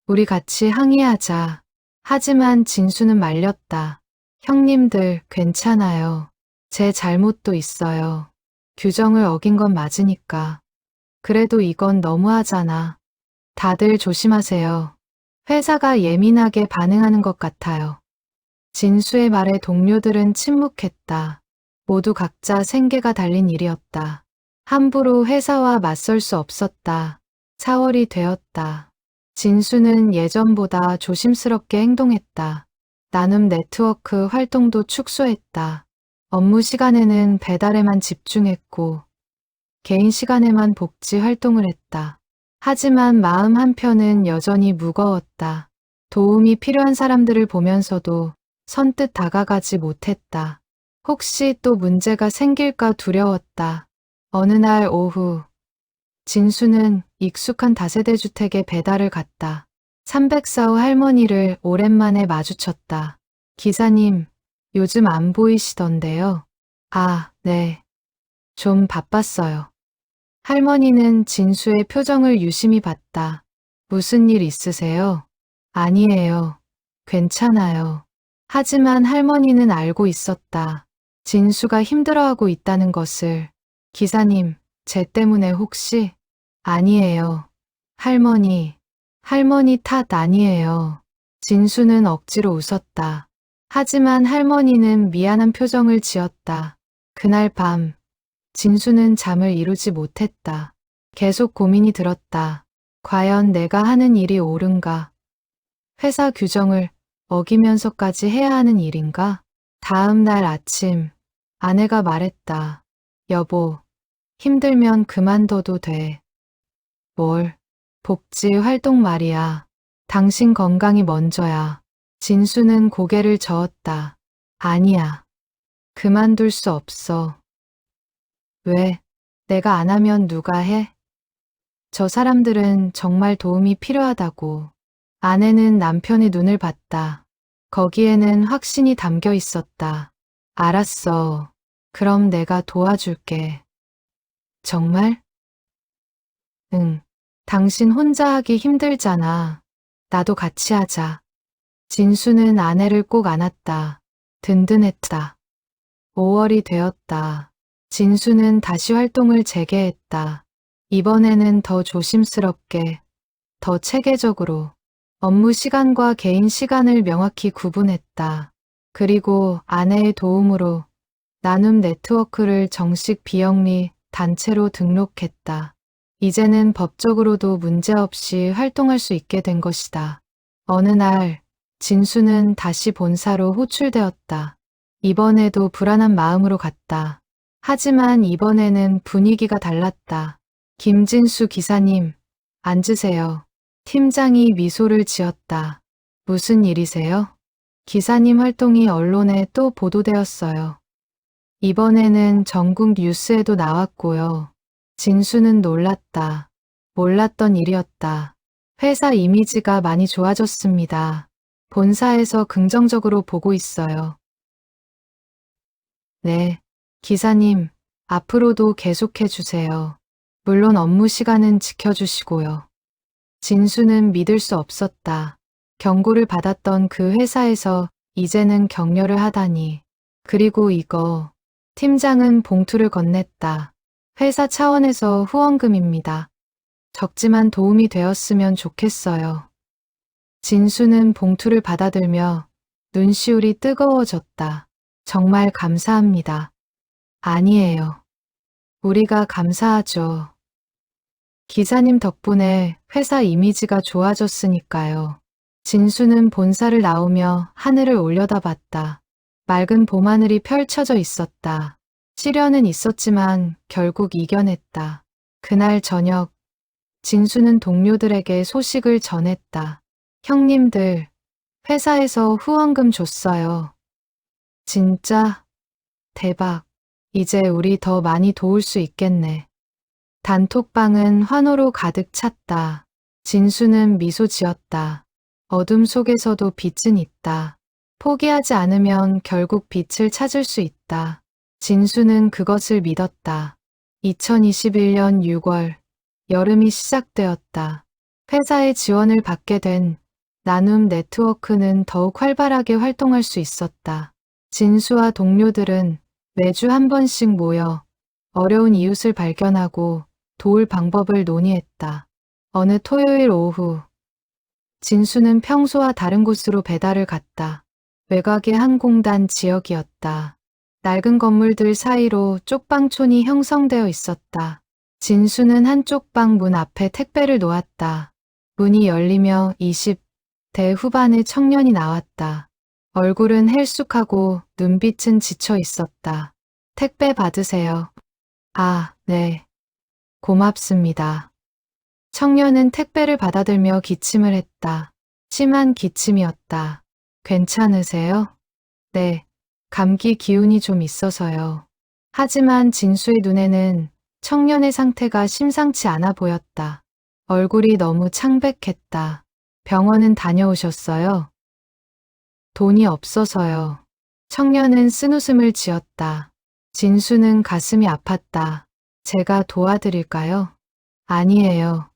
우리 같이 항의하자. 하지만 진수는 말렸다. 형님들 괜찮아요. 제 잘못도 있어요. 규정을 어긴 건 맞으니까. 그래도 이건 너무하잖아. 다들 조심하세요. 회사가 예민하게 반응하는 것 같아요. 진수의 말에 동료들은 침묵했다. 모두 각자 생계가 달린 일이었다. 함부로 회사와 맞설 수 없었다. 4월이 되었다. 진수는 예전보다 조심스럽게 행동했다. 나눔 네트워크 활동도 축소했다. 업무 시간에는 배달에만 집중했고, 개인 시간에만 복지 활동을 했다. 하지만 마음 한편은 여전히 무거웠다. 도움이 필요한 사람들을 보면서도 선뜻 다가가지 못했다. 혹시 또 문제가 생길까 두려웠다. 어느 날 오후, 진수는 익숙한 다세대 주택에 배달을 갔다. 304호 할머니를 오랜만에 마주쳤다. 기사님, 요즘 안 보이시던데요. 아, 네. 좀 바빴어요. 할머니는 진수의 표정을 유심히 봤다. 무슨 일 있으세요? 아니에요. 괜찮아요. 하지만 할머니는 알고 있었다. 진수가 힘들어하고 있다는 것을. 기사님, 쟤 때문에 혹시? 아니에요. 할머니 탓 아니에요. 진수는 억지로 웃었다. 하지만 할머니는 미안한 표정을 지었다. 그날 밤, 진수는 잠을 이루지 못했다. 계속 고민이 들었다. 과연 내가 하는 일이 옳은가? 회사 규정을 어기면서까지 해야 하는 일인가? 다음 날 아침, 아내가 말했다. 여보, 힘들면 그만둬도 돼. 뭘? 복지 활동 말이야. 당신 건강이 먼저야. 진수는 고개를 저었다. 아니야. 그만둘 수 없어. 왜? 내가 안 하면 누가 해? 저 사람들은 정말 도움이 필요하다고. 아내는 남편의 눈을 봤다. 거기에는 확신이 담겨 있었다. 알았어. 그럼 내가 도와줄게. 정말? 응. 당신 혼자 하기 힘들잖아. 나도 같이 하자. 진수는 아내를 꼭 안았다. 든든했다. 5월이 되었다. 진수는 다시 활동을 재개했다. 이번에는 더 조심스럽게, 더 체계적으로 업무 시간과 개인 시간을 명확히 구분했다. 그리고 아내의 도움으로 나눔 네트워크를 정식 비영리 단체로 등록했다. 이제는 법적으로도 문제없이 활동할 수 있게 된 것이다. 어느 날 진수는 다시 본사로 호출되었다. 이번에도 불안한 마음으로 갔다. 하지만 이번에는 분위기가 달랐다. 김진수 기사님, 앉으세요. 팀장이 미소를 지었다. 무슨 일이세요? 기사님 활동이 언론에 또 보도되었어요. 이번에는 전국 뉴스에도 나왔고요. 진수는 놀랐다. 몰랐던 일이었다. 회사 이미지가 많이 좋아졌습니다. 본사에서 긍정적으로 보고 있어요. 네, 기사님, 앞으로도 계속해 주세요. 물론 업무 시간은 지켜주시고요. 진수는 믿을 수 없었다. 경고를 받았던 그 회사에서 이제는 격려를 하다니. 그리고 이거, 팀장은 봉투를 건넸다. 회사 차원에서 후원금입니다. 적지만 도움이 되었으면 좋겠어요. 진수는 봉투를 받아들며 눈시울이 뜨거워졌다. 정말 감사합니다. 아니에요. 우리가 감사하죠. 기사님 덕분에 회사 이미지가 좋아졌으니까요. 진수는 본사를 나오며 하늘을 올려다봤다. 맑은 봄하늘이 펼쳐져 있었다. 시련은 있었지만 결국 이겨냈다. 그날 저녁, 진수는 동료들에게 소식을 전했다. 형님들, 회사에서 후원금 줬어요. 진짜? 대박. 이제 우리 더 많이 도울 수 있겠네. 단톡방은 환호로 가득 찼다. 진수는 미소 지었다. 어둠 속에서도 빛은 있다. 포기하지 않으면 결국 빛을 찾을 수 있다. 진수는 그것을 믿었다. 2021년 6월, 여름이 시작되었다. 회사의 지원을 받게 된 나눔 네트워크는 더욱 활발하게 활동할 수 있었다. 진수와 동료들은 매주 한 번씩 모여 어려운 이웃을 발견하고 도울 방법을 논의했다. 어느 토요일 오후, 진수는 평소와 다른 곳으로 배달을 갔다. 외곽의 한 공단 지역이었다. 낡은 건물들 사이로 쪽방촌이 형성되어 있었다. 진수는 한쪽 방 문 앞에 택배를 놓았다. 문이 열리며 20대 후반의 청년이 나왔다. 얼굴은 헬쑥하고 눈빛은 지쳐 있었다. 택배 받으세요. 아, 네. 고맙습니다. 청년은 택배를 받아들며 기침을 했다. 심한 기침이었다. 괜찮으세요? 네. 감기 기운이 좀 있어서요. 하지만 진수의 눈에는 청년의 상태가 심상치 않아 보였다. 얼굴이 너무 창백했다. 병원은 다녀오셨어요? 돈이 없어서요. 청년은 쓴웃음을 지었다. 진수는 가슴이 아팠다. 제가 도와드릴까요? 아니에요.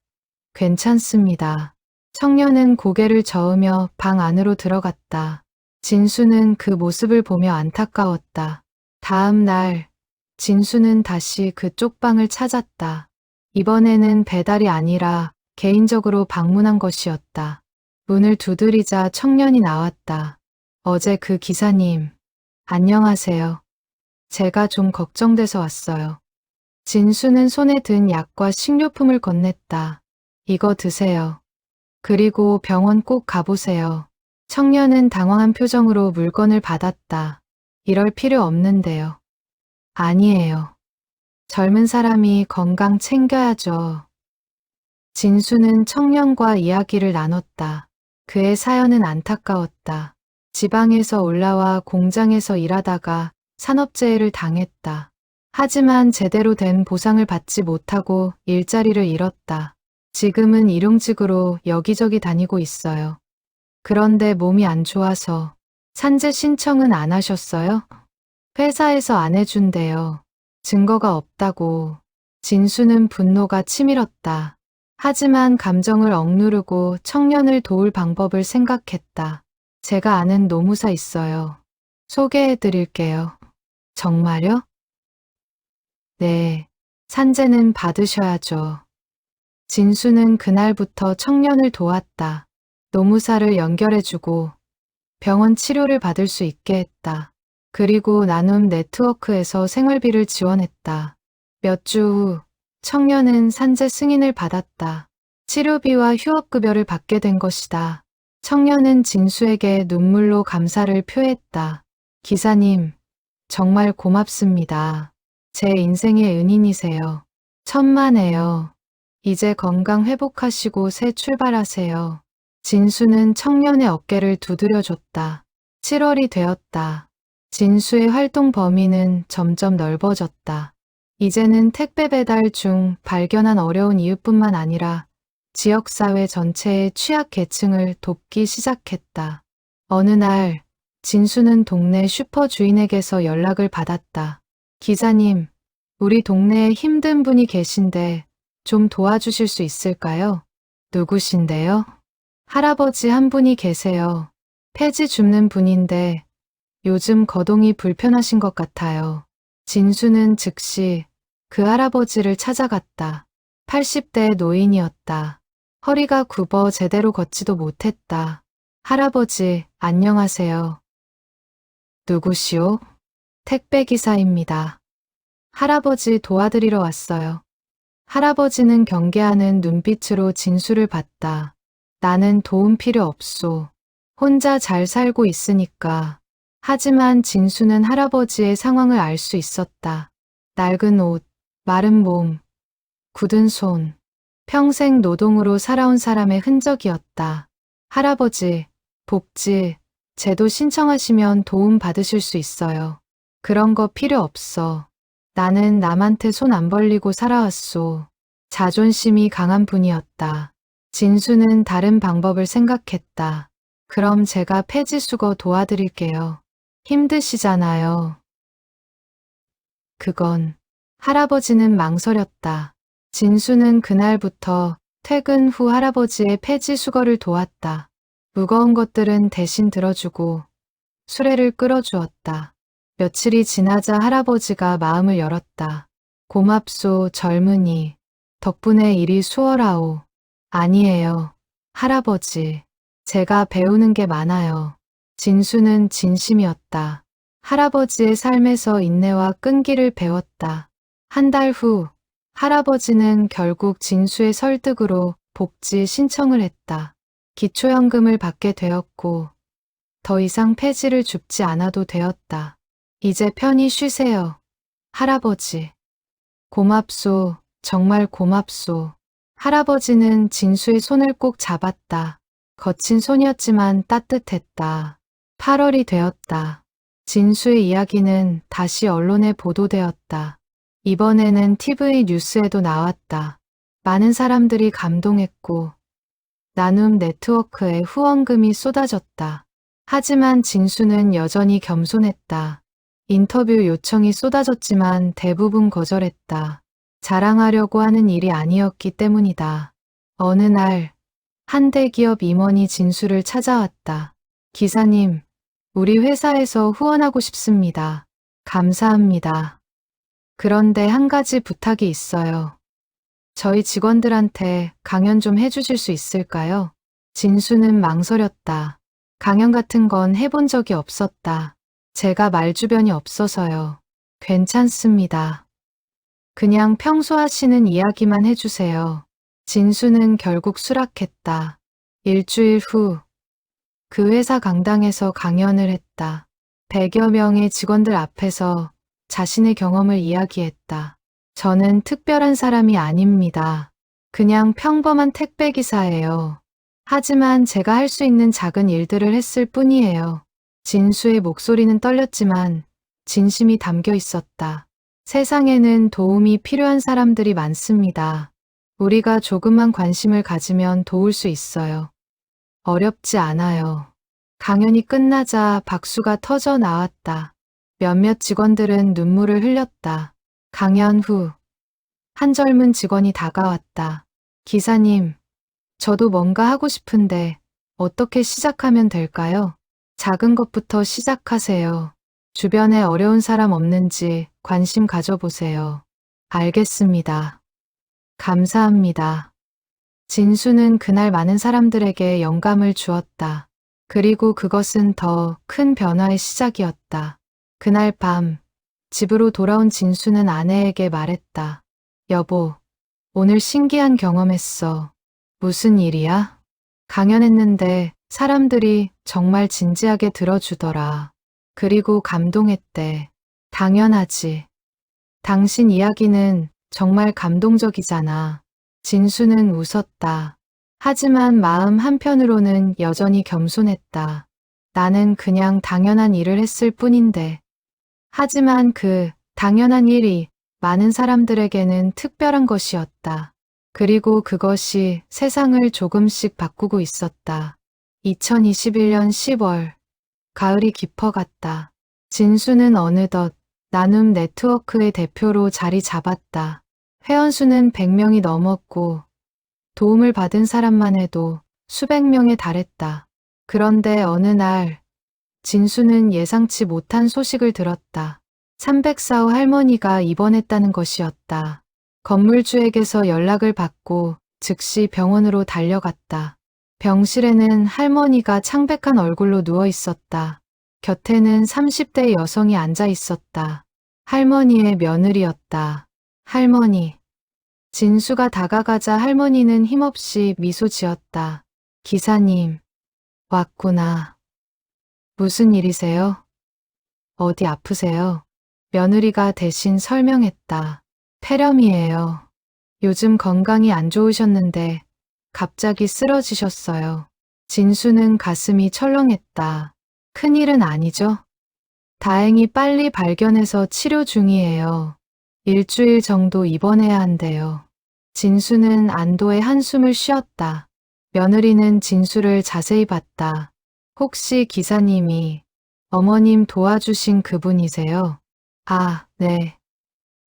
괜찮습니다. 청년은 고개를 저으며 방 안으로 들어갔다. 진수는 그 모습을 보며 안타까웠다. 다음 날, 진수는 다시 그 쪽방을 찾았다. 이번에는 배달이 아니라 개인적으로 방문한 것이었다. 문을 두드리자 청년이 나왔다. 어제 그 기사님, 안녕하세요. 제가 좀 걱정돼서 왔어요. 진수는 손에 든 약과 식료품을 건넸다. 이거 드세요. 그리고 병원 꼭 가보세요. 청년은 당황한 표정으로 물건을 받았다. 이럴 필요 없는데요. 아니에요. 젊은 사람이 건강 챙겨야죠. 진수는 청년과 이야기를 나눴다. 그의 사연은 안타까웠다. 지방에서 올라와 공장에서 일하다가 산업재해를 당했다. 하지만 제대로 된 보상을 받지 못하고 일자리를 잃었다. 지금은 일용직으로 여기저기 다니고 있어요. 그런데 몸이 안 좋아서 산재 신청은 안 하셨어요? 회사에서 안 해준대요. 증거가 없다고. 진수는 분노가 치밀었다. 하지만 감정을 억누르고 청년을 도울 방법을 생각했다. 제가 아는 노무사 있어요. 소개해 드릴게요. 정말요? 네. 산재는 받으셔야죠. 진수는 그날부터 청년을 도왔다. 노무사를 연결해주고 병원 치료를 받을 수 있게 했다. 그리고 나눔 네트워크에서 생활비를 지원했다. 몇 주 후 청년은 산재 승인을 받았다. 치료비와 휴업급여를 받게 된 것이다. 청년은 진수에게 눈물로 감사를 표했다. 기사님, 정말 고맙습니다. 제 인생의 은인이세요. 천만에요. 이제 건강 회복하시고 새 출발하세요. 진수는 청년의 어깨를 두드려줬다. 7월이 되었다. 진수의 활동 범위는 점점 넓어졌다. 이제는 택배 배달 중 발견한 어려운 이웃뿐만 아니라 지역사회 전체의 취약 계층을 돕기 시작했다. 어느 날 진수는 동네 슈퍼 주인에게서 연락을 받았다. 기사님, 우리 동네에 힘든 분이 계신데 좀 도와주실 수 있을까요? 누구신데요? 할아버지 한 분이 계세요. 폐지 줍는 분인데 요즘 거동이 불편하신 것 같아요. 진수는 즉시 그 할아버지를 찾아갔다. 80대 노인이었다. 허리가 굽어 제대로 걷지도 못했다. 할아버지, 안녕하세요. 누구시오? 택배기사입니다. 할아버지 도와드리러 왔어요. 할아버지는 경계하는 눈빛으로 진수를 봤다. 나는 도움 필요 없소. 혼자 잘 살고 있으니까. 하지만 진수는 할아버지의 상황을 알 수 있었다. 낡은 옷, 마른 몸, 굳은 손. 평생 노동으로 살아온 사람의 흔적이었다. 할아버지, 복지, 제도 신청하시면 도움 받으실 수 있어요. 그런 거 필요 없어. 나는 남한테 손 안 벌리고 살아왔소. 자존심이 강한 분이었다. 진수는 다른 방법을 생각했다. 그럼 제가 폐지수거 도와드릴게요. 힘드시잖아요. 그건 할아버지는 망설였다. 진수는 그날부터 퇴근 후 할아버지의 폐지수거를 도왔다. 무거운 것들은 대신 들어주고 수레를 끌어주었다. 며칠이 지나자 할아버지가 마음을 열었다. 고맙소, 젊은이. 덕분에 일이 수월하오. 아니에요. 할아버지. 제가 배우는 게 많아요. 진수는 진심이었다. 할아버지의 삶에서 인내와 끈기를 배웠다. 한 달 후, 할아버지는 결국 진수의 설득으로 복지 신청을 했다. 기초연금을 받게 되었고, 더 이상 폐지를 줍지 않아도 되었다. 이제 편히 쉬세요. 할아버지. 고맙소. 정말 고맙소. 할아버지는 진수의 손을 꼭 잡았다. 거친 손이었지만 따뜻했다. 8월이 되었다. 진수의 이야기는 다시 언론에 보도되었다. 이번에는 TV 뉴스에도 나왔다. 많은 사람들이 감동했고 나눔 네트워크에 후원금이 쏟아졌다. 하지만 진수는 여전히 겸손했다. 인터뷰 요청이 쏟아졌지만 대부분 거절했다. 자랑하려고 하는 일이 아니었기 때문이다. 어느 날 한 대기업 임원이 진수를 찾아왔다. 기사님, 우리 회사에서 후원하고 싶습니다. 감사합니다. 그런데 한 가지 부탁이 있어요. 저희 직원들한테 강연 좀 해주실 수 있을까요? 진수는 망설였다. 강연 같은 건 해본 적이 없었다. 제가 말주변이 없어서요. 괜찮습니다. 그냥 평소 하시는 이야기만 해주세요. 진수는 결국 수락했다. 일주일 후, 그 회사 강당에서 강연을 했다. 100여 명의 직원들 앞에서 자신의 경험을 이야기했다. 저는 특별한 사람이 아닙니다. 그냥 평범한 택배기사예요. 하지만 제가 할 수 있는 작은 일들을 했을 뿐이에요. 진수의 목소리는 떨렸지만 진심이 담겨 있었다. 세상에는 도움이 필요한 사람들이 많습니다. 우리가 조금만 관심을 가지면 도울 수 있어요. 어렵지 않아요. 강연이 끝나자 박수가 터져 나왔다. 몇몇 직원들은 눈물을 흘렸다. 강연 후, 한 젊은 직원이 다가왔다. 기사님, 저도 뭔가 하고 싶은데 어떻게 시작하면 될까요? 작은 것부터 시작하세요. 주변에 어려운 사람 없는지 관심 가져보세요. 알겠습니다. 감사합니다. 진수는 그날 많은 사람들에게 영감을 주었다. 그리고 그것은 더 큰 변화의 시작이었다. 그날 밤, 집으로 돌아온 진수는 아내에게 말했다. 여보, 오늘 신기한 경험했어. 무슨 일이야? 강연했는데 사람들이 정말 진지하게 들어주더라. 그리고 감동했대. 당연하지. 당신 이야기는 정말 감동적이잖아. 진수는 웃었다. 하지만 마음 한편으로는 여전히 겸손했다. 나는 그냥 당연한 일을 했을 뿐인데. 하지만 그 당연한 일이 많은 사람들에게는 특별한 것이었다. 그리고 그것이 세상을 조금씩 바꾸고 있었다. 2021년 10월, 가을이 깊어갔다. 진수는 어느덧 나눔 네트워크의 대표로 자리 잡았다. 회원수는 100명이 넘었고 도움을 받은 사람만 해도 수백 명에 달했다. 그런데 어느 날 진수는 예상치 못한 소식을 들었다. 304호 할머니가 입원했다는 것이었다. 건물주에게서 연락을 받고 즉시 병원으로 달려갔다. 병실에는 할머니가 창백한 얼굴로 누워 있었다. 곁에는 30대의 여성이 앉아 있었다. 할머니의 며느리였다. 할머니. 진수가 다가가자 할머니는 힘없이 미소 지었다. 기사님, 왔구나. 무슨 일이세요? 어디 아프세요? 며느리가 대신 설명했다. 폐렴이에요. 요즘 건강이 안 좋으셨는데 갑자기 쓰러지셨어요. 진수는 가슴이 철렁했다. 큰일은 아니죠? 다행히 빨리 발견해서 치료 중이에요. 일주일 정도 입원해야 한대요. 진수는 안도의 한숨을 쉬었다. 며느리는 진수를 자세히 봤다. 혹시 기사님이 어머님 도와주신 그분이세요? 아, 네.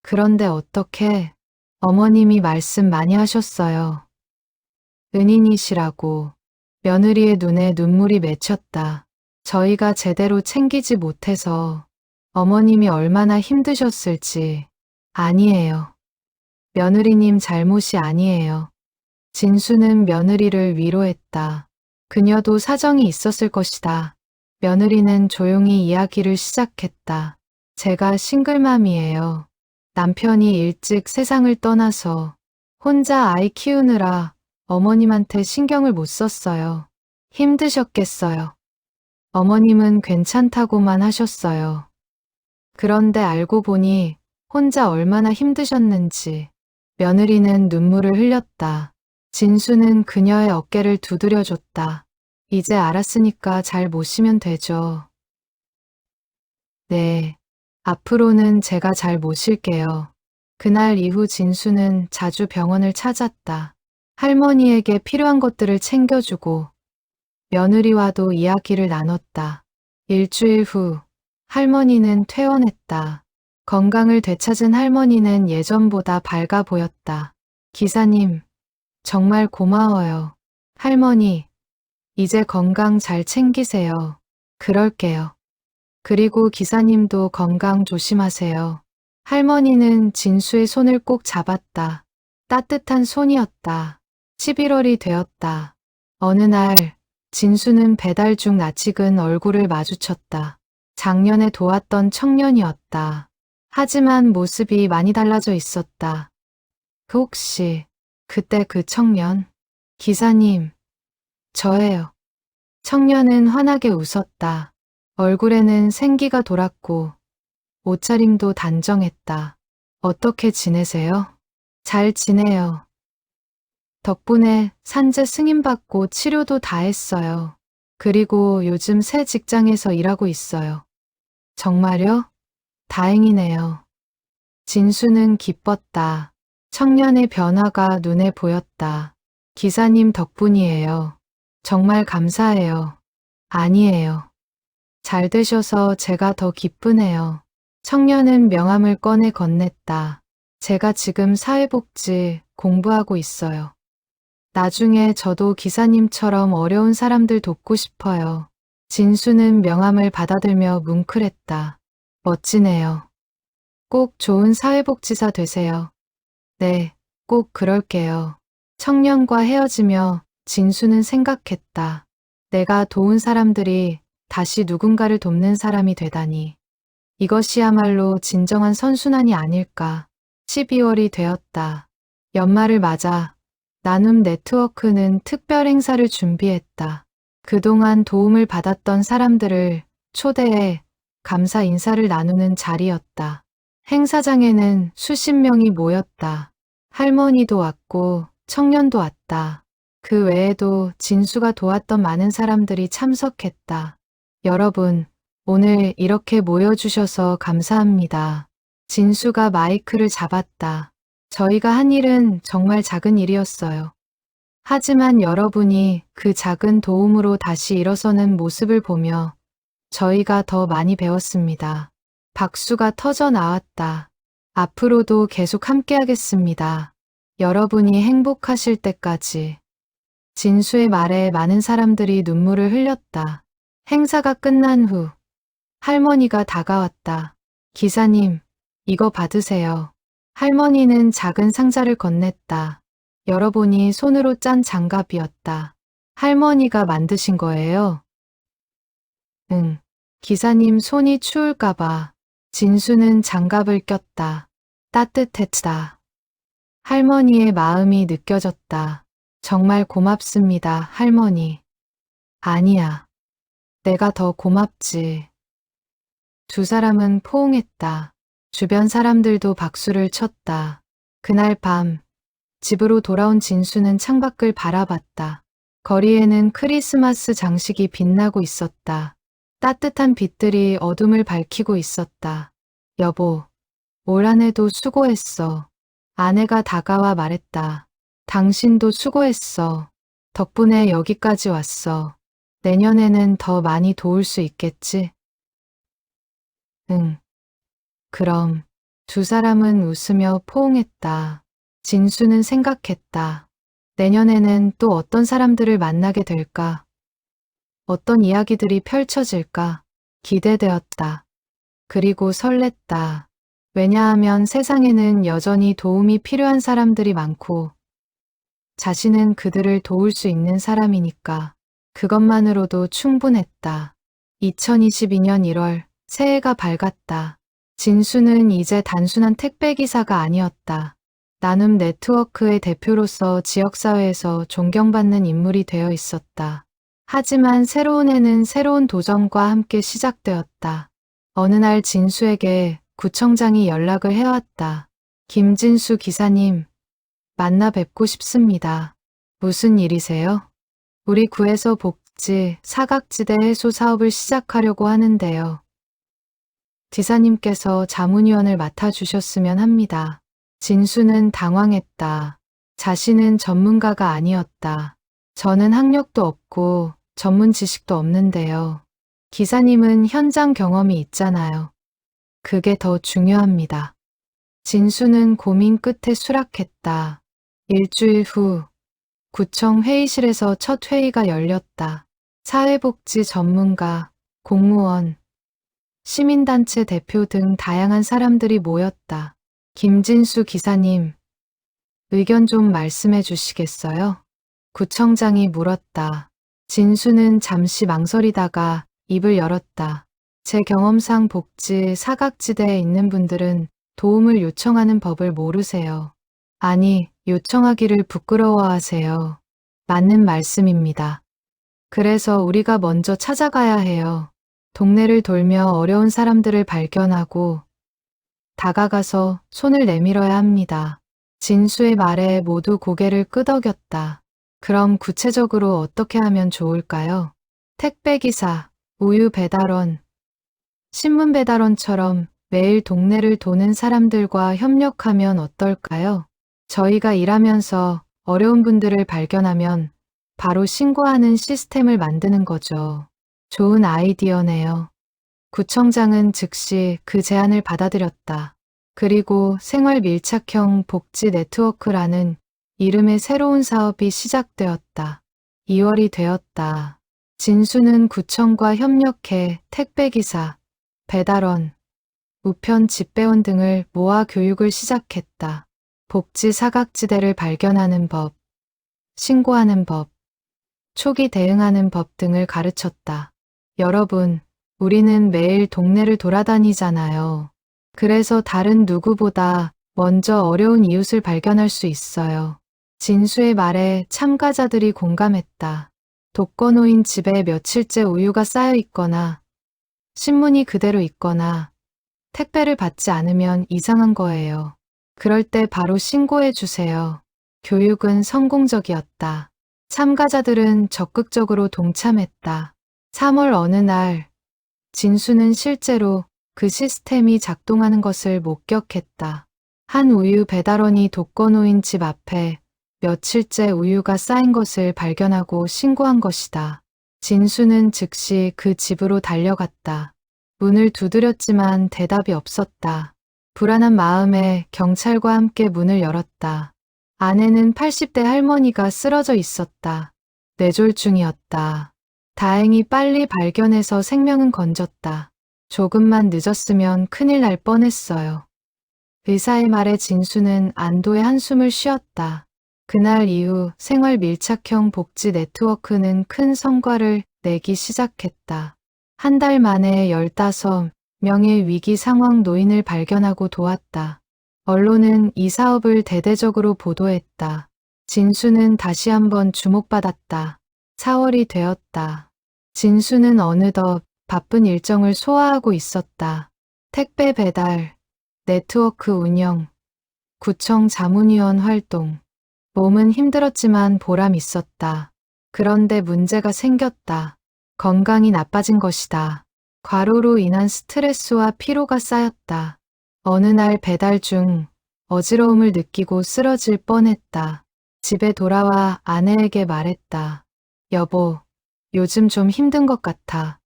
그런데 어떻게 어머님이 말씀 많이 하셨어요. 은인이시라고. 며느리의 눈에 눈물이 맺혔다. 저희가 제대로 챙기지 못해서 어머님이 얼마나 힘드셨을지. 아니에요. 며느리님 잘못이 아니에요. 진수는 며느리를 위로했다. 그녀도 사정이 있었을 것이다. 며느리는 조용히 이야기를 시작했다. 제가 싱글맘이에요. 남편이 일찍 세상을 떠나서 혼자 아이 키우느라 어머님한테 신경을 못 썼어요. 힘드셨겠어요. 어머님은 괜찮다고만 하셨어요. 그런데 알고 보니 혼자 얼마나 힘드셨는지. 며느리는 눈물을 흘렸다. 진수는 그녀의 어깨를 두드려줬다. 이제 알았으니까 잘 모시면 되죠. 네. 앞으로는 제가 잘 모실게요. 그날 이후 진수는 자주 병원을 찾았다. 할머니에게 필요한 것들을 챙겨주고 며느리와도 이야기를 나눴다. 일주일 후 할머니는 퇴원했다. 건강을 되찾은 할머니는 예전보다 밝아 보였다. 기사님, 정말 고마워요. 할머니, 이제 건강 잘 챙기세요. 그럴게요. 그리고 기사님도 건강 조심하세요. 할머니는 진수의 손을 꼭 잡았다. 따뜻한 손이었다. 11월이 되었다. 어느 날 진수는 배달 중 낯익은 얼굴을 마주쳤다. 작년에 도왔던 청년이었다. 하지만 모습이 많이 달라져 있었다. 혹시 그때 그 청년? 기사님, 저예요. 청년은 환하게 웃었다. 얼굴에는 생기가 돌았고 옷차림도 단정했다. 어떻게 지내세요? 잘 지내요. 덕분에 산재 승인받고 치료도 다 했어요. 그리고 요즘 새 직장에서 일하고 있어요. 정말요? 다행이네요. 진수는 기뻤다. 청년의 변화가 눈에 보였다. 기사님 덕분이에요. 정말 감사해요. 아니에요. 잘 되셔서 제가 더 기쁘네요. 청년은 명함을 꺼내 건넸다. 제가 지금 사회복지 공부하고 있어요. 나중에 저도 기사님처럼 어려운 사람들 돕고 싶어요. 진수는 명함을 받아들며 뭉클했다. 멋지네요. 꼭 좋은 사회복지사 되세요. 네, 꼭 그럴게요. 청년과 헤어지며 진수는 생각했다. 내가 도운 사람들이 다시 누군가를 돕는 사람이 되다니. 이것이야말로 진정한 선순환이 아닐까. 12월이 되었다. 연말을 맞아 나눔 네트워크는 특별 행사를 준비했다. 그동안 도움을 받았던 사람들을 초대해 감사 인사를 나누는 자리였다. 행사장에는 수십 명이 모였다. 할머니도 왔고 청년도 왔다. 그 외에도 진수가 도왔던 많은 사람들이 참석했다. 여러분, 오늘 이렇게 모여주셔서 감사합니다. 진수가 마이크를 잡았다. 저희가 한 일은 정말 작은 일이었어요. 하지만 여러분이 그 작은 도움으로 다시 일어서는 모습을 보며 저희가 더 많이 배웠습니다. 박수가 터져 나왔다. 앞으로도 계속 함께하겠습니다. 여러분이 행복하실 때까지. 진수의 말에 많은 사람들이 눈물을 흘렸다. 행사가 끝난 후 할머니가 다가왔다. 기사님, 이거 받으세요. 할머니는 작은 상자를 건넸다. 열어보니 손으로 짠 장갑이었다. 할머니가 만드신 거예요? 응. 기사님 손이 추울까봐. 진수는 장갑을 꼈다. 따뜻했다. 할머니의 마음이 느껴졌다. 정말 고맙습니다, 할머니. 아니야. 내가 더 고맙지. 두 사람은 포옹했다. 주변 사람들도 박수를 쳤다. 그날 밤, 집으로 돌아온 진수는 창밖을 바라봤다. 거리에는 크리스마스 장식이 빛나고 있었다. 따뜻한 빛들이 어둠을 밝히고 있었다. 여보, 올 한 해도 수고했어. 아내가 다가와 말했다. 당신도 수고했어. 덕분에 여기까지 왔어. 내년에는 더 많이 도울 수 있겠지? 응. 그럼 두 사람은 웃으며 포옹했다. 진수는 생각했다. 내년에는 또 어떤 사람들을 만나게 될까? 어떤 이야기들이 펼쳐질까? 기대되었다. 그리고 설렜다. 왜냐하면 세상에는 여전히 도움이 필요한 사람들이 많고 자신은 그들을 도울 수 있는 사람이니까 그것만으로도 충분했다. 2022년 1월 새해가 밝았다. 진수는 이제 단순한 택배기사가 아니었다. 나눔 네트워크의 대표로서 지역사회에서 존경받는 인물이 되어 있었다. 하지만 새로운 해는 새로운 도전과 함께 시작되었다. 어느 날 진수에게 구청장이 연락을 해왔다. 김진수 기사님, 만나 뵙고 싶습니다. 무슨 일이세요? 우리 구에서 복지, 사각지대 해소 사업을 시작하려고 하는데요. 지사님께서 자문위원을 맡아주셨으면 합니다. 진수는 당황했다. 자신은 전문가가 아니었다. 저는 학력도 없고 전문 지식도 없는데요. 기사님은 현장 경험이 있잖아요. 그게 더 중요합니다. 진수는 고민 끝에 수락했다. 일주일 후 구청 회의실에서 첫 회의가 열렸다. 사회복지 전문가, 공무원, 시민단체 대표 등 다양한 사람들이 모였다. 김진수 기사님, 의견 좀 말씀해 주시겠어요? 구청장이 물었다. 진수는 잠시 망설이다가 입을 열었다. 제 경험상 복지 사각지대에 있는 분들은 도움을 요청하는 법을 모르세요. 아니, 요청하기를 부끄러워하세요. 맞는 말씀입니다. 그래서 우리가 먼저 찾아가야 해요. 동네를 돌며 어려운 사람들을 발견하고 다가가서 손을 내밀어야 합니다. 진수의 말에 모두 고개를 끄덕였다. 그럼 구체적으로 어떻게 하면 좋을까요? 택배기사, 우유 배달원, 신문 배달원처럼 매일 동네를 도는 사람들과 협력하면 어떨까요? 저희가 일하면서 어려운 분들을 발견하면 바로 신고하는 시스템을 만드는 거죠. 좋은 아이디어네요. 구청장은 즉시 그 제안을 받아들였다. 그리고 생활 밀착형 복지 네트워크라는 이름의 새로운 사업이 시작되었다. 2월이 되었다. 진수는 구청과 협력해 택배기사, 배달원, 우편 집배원 등을 모아 교육을 시작했다. 복지 사각지대를 발견하는 법, 신고하는 법, 초기 대응하는 법 등을 가르쳤다. 여러분, 우리는 매일 동네를 돌아다니잖아요. 그래서 다른 누구보다 먼저 어려운 이웃을 발견할 수 있어요. 진수의 말에 참가자들이 공감했다. 독거노인 집에 며칠째 우유가 쌓여 있거나 신문이 그대로 있거나 택배를 받지 않으면 이상한 거예요. 그럴 때 바로 신고해 주세요. 교육은 성공적이었다. 참가자들은 적극적으로 동참했다. 3월 어느 날 진수는 실제로 그 시스템이 작동하는 것을 목격했다. 한 우유 배달원이 독거노인 집 앞에 며칠째 우유가 쌓인 것을 발견하고 신고한 것이다. 진수는 즉시 그 집으로 달려갔다. 문을 두드렸지만 대답이 없었다. 불안한 마음에 경찰과 함께 문을 열었다. 안에는 80대 할머니가 쓰러져 있었다. 뇌졸중이었다. 다행히 빨리 발견해서 생명은 건졌다. 조금만 늦었으면 큰일 날 뻔했어요. 의사의 말에 진수는 안도의 한숨을 쉬었다. 그날 이후 생활 밀착형 복지 네트워크는 큰 성과를 내기 시작했다. 한 달 만에 15명의 위기 상황 노인을 발견하고 도왔다. 언론은 이 사업을 대대적으로 보도했다. 진수는 다시 한번 주목받았다. 4월이 되었다. 진수는 어느덧 바쁜 일정을 소화하고 있었다. 택배 배달, 네트워크 운영, 구청 자문위원 활동. 몸은 힘들었지만 보람 있었다. 그런데 문제가 생겼다. 건강이 나빠진 것이다. 과로로 인한 스트레스와 피로가 쌓였다. 어느 날 배달 중 어지러움을 느끼고 쓰러질 뻔했다. 집에 돌아와 아내에게 말했다. 여보, 요즘 좀 힘든 것 같아.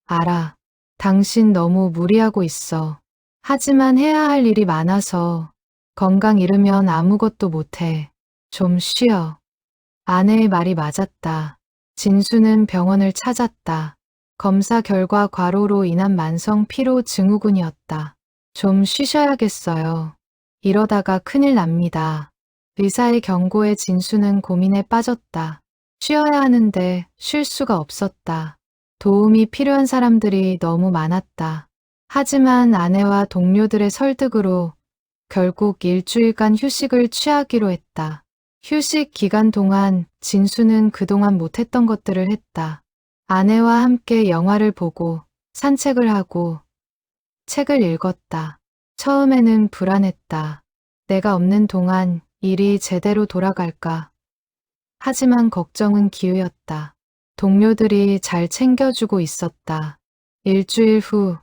알아. 당신 너무 무리하고 있어. 하지만 해야 할 일이 많아서 건강 잃으면 아무것도 못해. 좀 쉬어. 아내의 말이 맞았다. 진수는 병원을 찾았다. 검사 결과 과로로 인한 만성 피로 증후군이었다. 좀 쉬셔야겠어요. 이러다가 큰일 납니다. 의사의 경고에 진수는 고민에 빠졌다. 쉬어야 하는데 쉴 수가 없었다. 도움이 필요한 사람들이 너무 많았다. 하지만 아내와 동료들의 설득으로 결국 일주일간 휴식을 취하기로 했다. 휴식 기간 동안 진수는 그동안 못했던 것들을 했다. 아내와 함께 영화를 보고 산책을 하고 책을 읽었다. 처음에는 불안했다. 내가 없는 동안 일이 제대로 돌아갈까. 하지만 걱정은 기우였다. 동료들이 잘 챙겨주고 있었다. 일주일 후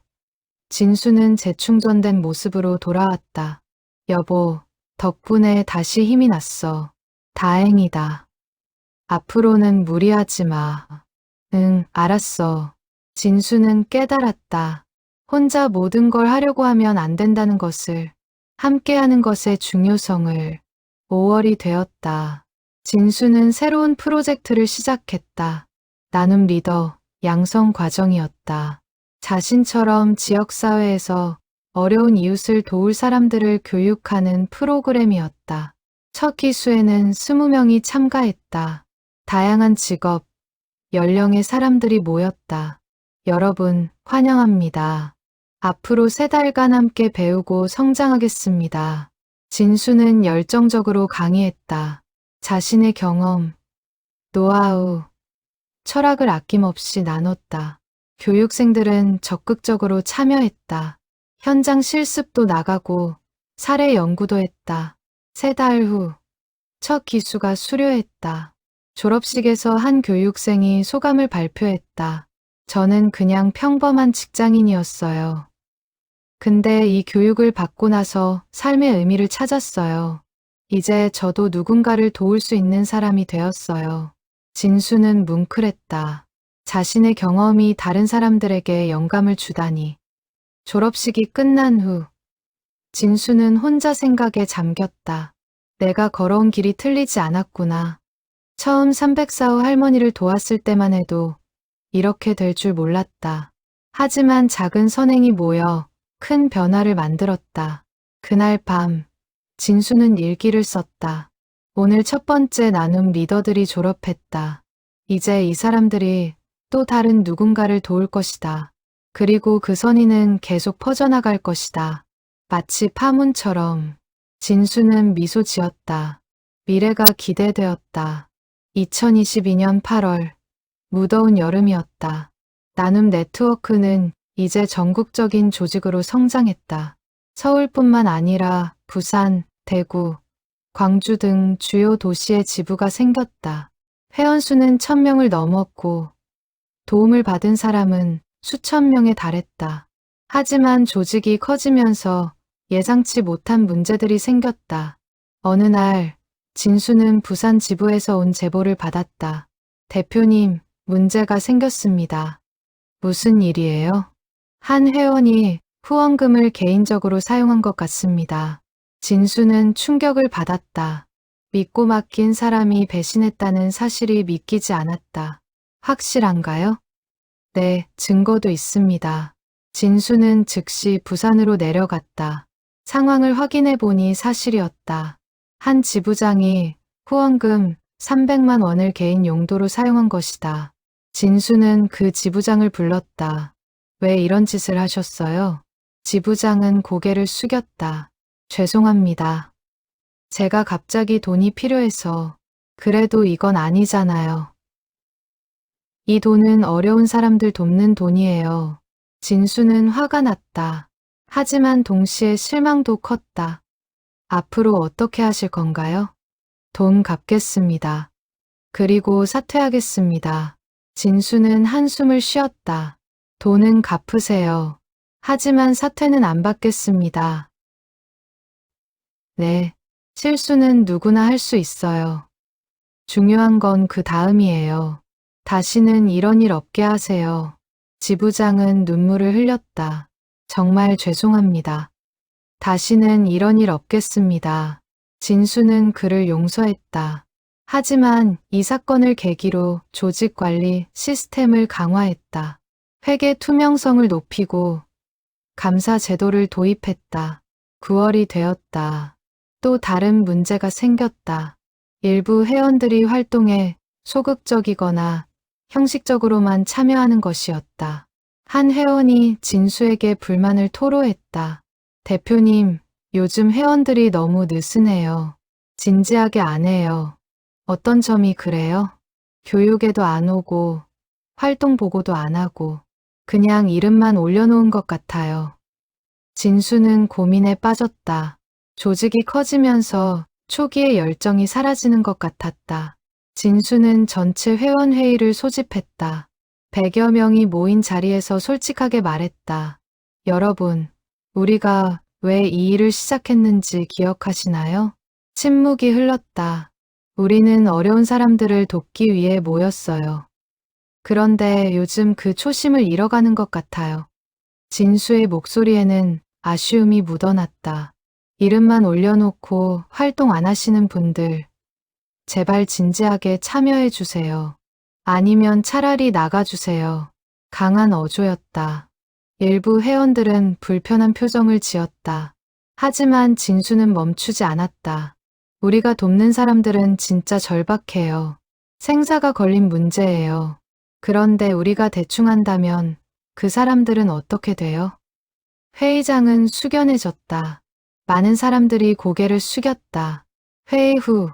진수는 재충전된 모습으로 돌아왔다. 여보, 덕분에 다시 힘이 났어. 다행이다. 앞으로는 무리하지 마. 응, 알았어. 진수는 깨달았다. 혼자 모든 걸 하려고 하면 안 된다는 것을, 함께하는 것의 중요성을. 5월이 되었다. 진수는 새로운 프로젝트를 시작했다. 나눔 리더 양성 과정이었다. 자신처럼 지역사회에서 어려운 이웃을 도울 사람들을 교육하는 프로그램이었다. 첫 기수에는 20명이 참가했다. 다양한 직업, 연령의 사람들이 모였다. 여러분, 환영합니다. 앞으로 3달간 함께 배우고 성장하겠습니다. 진수는 열정적으로 강의했다. 자신의 경험, 노하우, 철학을 아낌없이 나눴다. 교육생들은 적극적으로 참여했다. 현장 실습도 나가고 사례 연구도 했다. 3달 후, 첫 기수가 수료했다. 졸업식에서 한 교육생이 소감을 발표했다. 저는 그냥 평범한 직장인이었어요. 근데 이 교육을 받고 나서 삶의 의미를 찾았어요. 이제 저도 누군가를 도울 수 있는 사람이 되었어요. 진수는 뭉클했다. 자신의 경험이 다른 사람들에게 영감을 주다니. 졸업식이 끝난 후 진수는 혼자 생각에 잠겼다. 내가 걸어온 길이 틀리지 않았구나. 처음 304호 할머니를 도왔을 때만 해도 이렇게 될 줄 몰랐다. 하지만 작은 선행이 모여 큰 변화를 만들었다. 그날 밤 진수는 일기를 썼다. 오늘 첫 번째 나눔 리더들이 졸업했다. 이제 이 사람들이 또 다른 누군가를 도울 것이다. 그리고 그 선의는 계속 퍼져나갈 것이다. 마치 파문처럼. 진수는 미소 지었다. 미래가 기대되었다. 2022년 8월 무더운 여름이었다. 나눔 네트워크는 이제 전국적인 조직으로 성장했다. 서울뿐만 아니라 부산, 대구, 광주 등 주요 도시에 지부가 생겼다. 회원수는 1000명을 넘었고 도움을 받은 사람은 수천 명에 달했다. 하지만 조직이 커지면서 예상치 못한 문제들이 생겼다. 어느 날 진수는 부산 지부에서 온 제보를 받았다. 대표님, 문제가 생겼습니다. 무슨 일이에요? 한 회원이 후원금을 개인적으로 사용한 것 같습니다. 진수는 충격을 받았다. 믿고 맡긴 사람이 배신했다는 사실이 믿기지 않았다. 확실한가요? 네, 증거도 있습니다. 진수는 즉시 부산으로 내려갔다. 상황을 확인해 보니 사실이었다. 한 지부장이 후원금 300만 원을 개인 용도로 사용한 것이다. 진수는 그 지부장을 불렀다. 왜 이런 짓을 하셨어요? 지부장은 고개를 숙였다. 죄송합니다. 제가 갑자기 돈이 필요해서. 그래도 이건 아니잖아요. 이 돈은 어려운 사람들 돕는 돈이에요. 진수는 화가 났다. 하지만 동시에 실망도 컸다. 앞으로 어떻게 하실 건가요? 돈 갚겠습니다. 그리고 사퇴하겠습니다. 진수는 한숨을 쉬었다. 돈은 갚으세요. 하지만 사퇴는 안 받겠습니다. 네, 실수는 누구나 할 수 있어요. 중요한 건 그 다음이에요. 다시는 이런 일 없게 하세요. 지부장은 눈물을 흘렸다. 정말 죄송합니다. 다시는 이런 일 없겠습니다. 진수는 그를 용서했다. 하지만 이 사건을 계기로 조직 관리 시스템을 강화했다. 회계 투명성을 높이고 감사 제도를 도입했다. 9월이 되었다. 또 다른 문제가 생겼다. 일부 회원들이 활동에 소극적이거나 형식적으로만 참여하는 것이었다. 한 회원이 진수에게 불만을 토로했다. 대표님, 요즘 회원들이 너무 느슨해요. 진지하게 안 해요. 어떤 점이 그래요? 교육에도 안 오고, 활동 보고도 안 하고, 그냥 이름만 올려놓은 것 같아요. 진수는 고민에 빠졌다. 조직이 커지면서 초기의 열정이 사라지는 것 같았다. 진수는 전체 회원회의를 소집했다. 100여 명이 모인 자리에서 솔직하게 말했다. 여러분, 우리가 왜 이 일을 시작했는지 기억하시나요? 침묵이 흘렀다. 우리는 어려운 사람들을 돕기 위해 모였어요. 그런데 요즘 그 초심을 잃어가는 것 같아요. 진수의 목소리에는 아쉬움이 묻어났다. 이름만 올려놓고 활동 안 하시는 분들, 제발 진지하게 참여해 주세요. 아니면 차라리 나가주세요. 강한 어조였다. 일부 회원들은 불편한 표정을 지었다. 하지만 진수는 멈추지 않았다. 우리가 돕는 사람들은 진짜 절박해요. 생사가 걸린 문제예요. 그런데 우리가 대충 한다면 그 사람들은 어떻게 돼요? 회의장은 숙연해졌다. 많은 사람들이 고개를 숙였다. 회의 후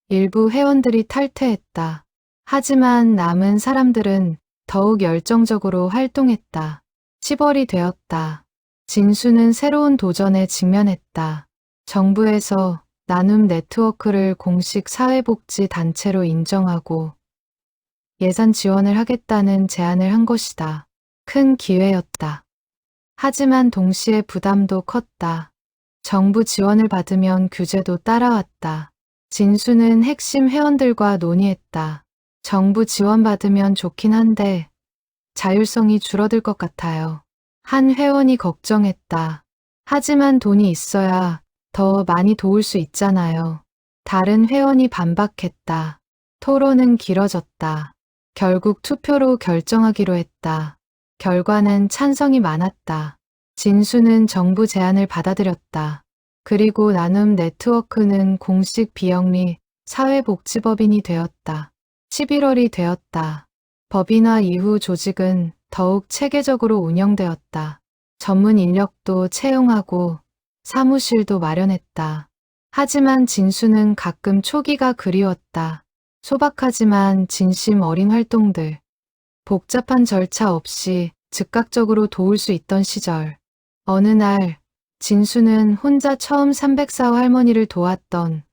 일부 회원들이 탈퇴했다. 하지만 남은 사람들은 더욱 열정적으로 활동했다. 10월이 되었다. 진수는 새로운 도전에 직면했다. 정부에서 나눔 네트워크를 공식 사회복지 단체로 인정하고 예산 지원을 하겠다는 제안을 한 것이다. 큰 기회였다. 하지만 동시에 부담도 컸다. 정부 지원을 받으면 규제도 따라왔다. 진수는 핵심 회원들과 논의했다. 정부 지원 받으면 좋긴 한데 자율성이 줄어들 것 같아요. 한 회원이 걱정했다. 하지만 돈이 있어야 더 많이 도울 수 있잖아요. 다른 회원이 반박했다. 토론은 길어졌다. 결국 투표로 결정하기로 했다. 결과는 찬성이 많았다. 진수는 정부 제안을 받아들였다. 그리고 나눔 네트워크는 공식 비영리 사회복지법인이 되었다. 11월이 되었다. 법인화 이후 조직은 더욱 체계적으로 운영되었다. 전문 인력도 채용하고 사무실도 마련했다. 하지만 진수는 가끔 초기가 그리웠다. 소박하지만 진심 어린 활동들, 복잡한 절차 없이 즉각적으로 도울 수 있던 시절. 어느 날 진수는 혼자 처음 304호 할머니를 도왔던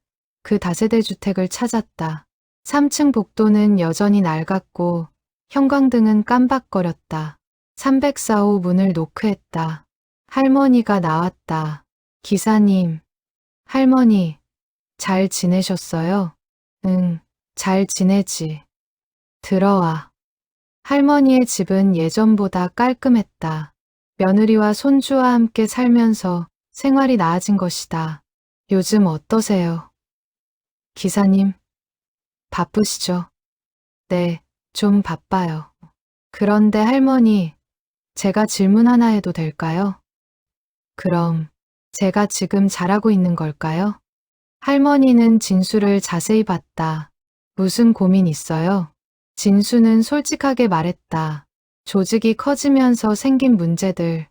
그 다세대 주택을 찾았다. 3층 복도는 여전히 낡았고 형광등은 깜박거렸다. 304호 문을 노크했다. 할머니가 나왔다. 기사님, 할머니, 잘 지내셨어요? 응, 잘 지내지. 들어와. 할머니의 집은 예전보다 깔끔했다. 며느리와 손주와 함께 살면서 생활이 나아진 것이다. 요즘 어떠세요? 기사님, 바쁘시죠? 네, 좀 바빠요. 그런데 할머니, 제가 질문 하나 해도 될까요? 그럼 제가 지금 잘하고 있는 걸까요? 할머니는 진수를 자세히 봤다. 무슨 고민 있어요? 진수는 솔직하게 말했다. 조직이 커지면서 생긴 문제들,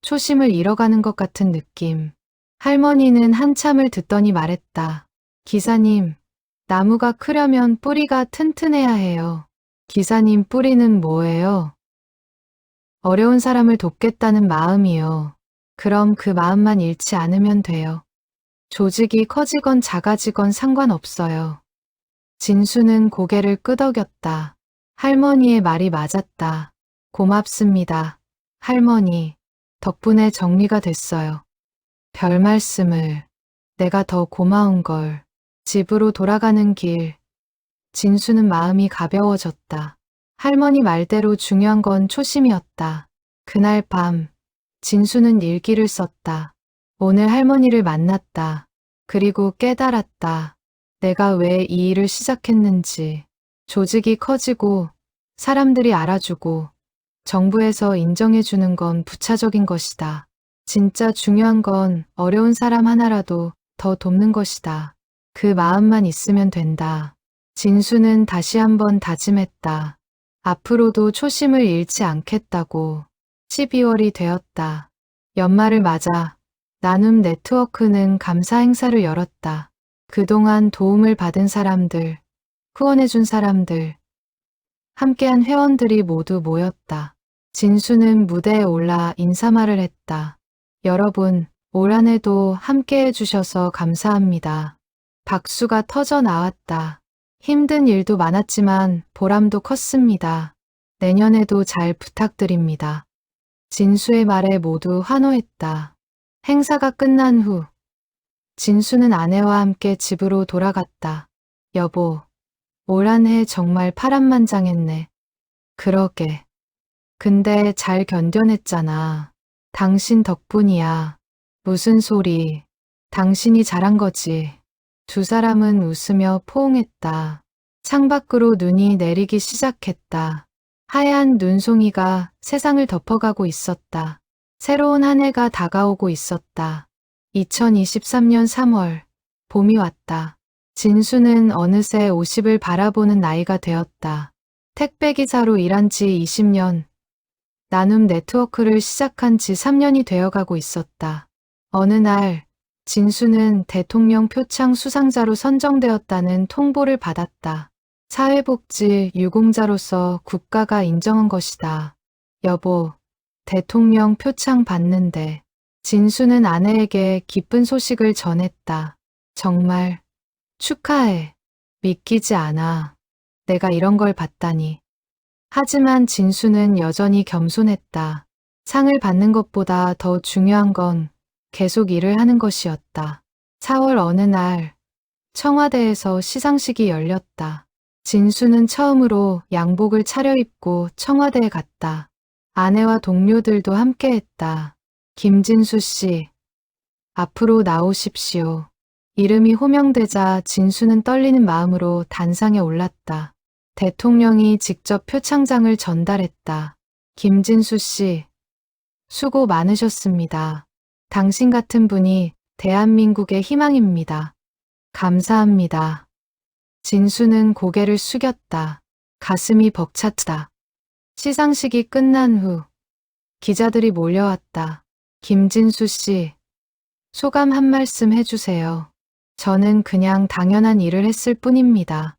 초심을 잃어가는 것 같은 느낌. 할머니는 한참을 듣더니 말했다. 기사님, 나무가 크려면 뿌리가 튼튼해야 해요. 기사님 뿌리는 뭐예요? 어려운 사람을 돕겠다는 마음이요. 그럼 그 마음만 잃지 않으면 돼요. 조직이 커지건 작아지건 상관없어요. 진수는 고개를 끄덕였다. 할머니의 말이 맞았다. 고맙습니다. 할머니, 덕분에 정리가 됐어요. 별 말씀을. 내가 더 고마운 걸. 집으로 돌아가는 길. 진수는 마음이 가벼워졌다. 할머니 말대로 중요한 건 초심이었다. 그날 밤, 진수는 일기를 썼다. 오늘 할머니를 만났다. 그리고 깨달았다. 내가 왜 이 일을 시작했는지. 조직이 커지고 사람들이 알아주고 정부에서 인정해주는 건 부차적인 것이다. 진짜 중요한 건 어려운 사람 하나라도 더 돕는 것이다. 그 마음만 있으면 된다. 진수는 다시 한번 다짐했다. 앞으로도 초심을 잃지 않겠다고. 12월이 되었다. 연말을 맞아 나눔 네트워크는 감사 행사를 열었다. 그동안 도움을 받은 사람들, 후원해준 사람들, 함께한 회원들이 모두 모였다. 진수는 무대에 올라 인사말을 했다. 여러분, 올 한 해도 함께해 주셔서 감사합니다. 박수가 터져 나왔다. 힘든 일도 많았지만 보람도 컸습니다. 내년에도 잘 부탁드립니다. 진수의 말에 모두 환호했다. 행사가 끝난 후 진수는 아내와 함께 집으로 돌아갔다. 여보, 올 한 해 정말 파란만장했네. 그러게. 근데 잘 견뎌냈잖아. 당신 덕분이야. 무슨 소리. 당신이 잘한 거지. 두 사람은 웃으며 포옹했다. 창밖으로 눈이 내리기 시작했다. 하얀 눈송이가 세상을 덮어가고 있었다. 새로운 한 해가 다가오고 있었다. 2023년 3월, 봄이 왔다. 진수는 어느새 50을 바라보는 나이가 되었다. 택배기사로 일한 지 20년, 나눔 네트워크를 시작한 지 3년이 되어가고 있었다. 어느 날, 진수는 대통령 표창 수상자로 선정되었다는 통보를 받았다. 사회복지 유공자로서 국가가 인정한 것이다. 여보, 대통령 표창 받는데. 진수는 아내에게 기쁜 소식을 전했다. 정말 축하해. 믿기지 않아. 내가 이런 걸 받다니. 하지만 진수는 여전히 겸손했다. 상을 받는 것보다 더 중요한 건 계속 일을 하는 것이었다. 4월 어느 날 청와대에서 시상식이 열렸다. 진수는 처음으로 양복을 차려입고 청와대에 갔다. 아내와 동료들도 함께했다. 김진수 씨, 앞으로 나오십시오. 이름이 호명되자 진수는 떨리는 마음으로 단상에 올랐다. 대통령이 직접 표창장을 전달했다. 김진수 씨, 수고 많으셨습니다. 당신 같은 분이 대한민국의 희망입니다. 감사합니다. 진수는 고개를 숙였다. 가슴이 벅찼다. 시상식이 끝난 후 기자들이 몰려왔다. 김진수 씨, 소감 한 말씀 해주세요. 저는 그냥 당연한 일을 했을 뿐입니다.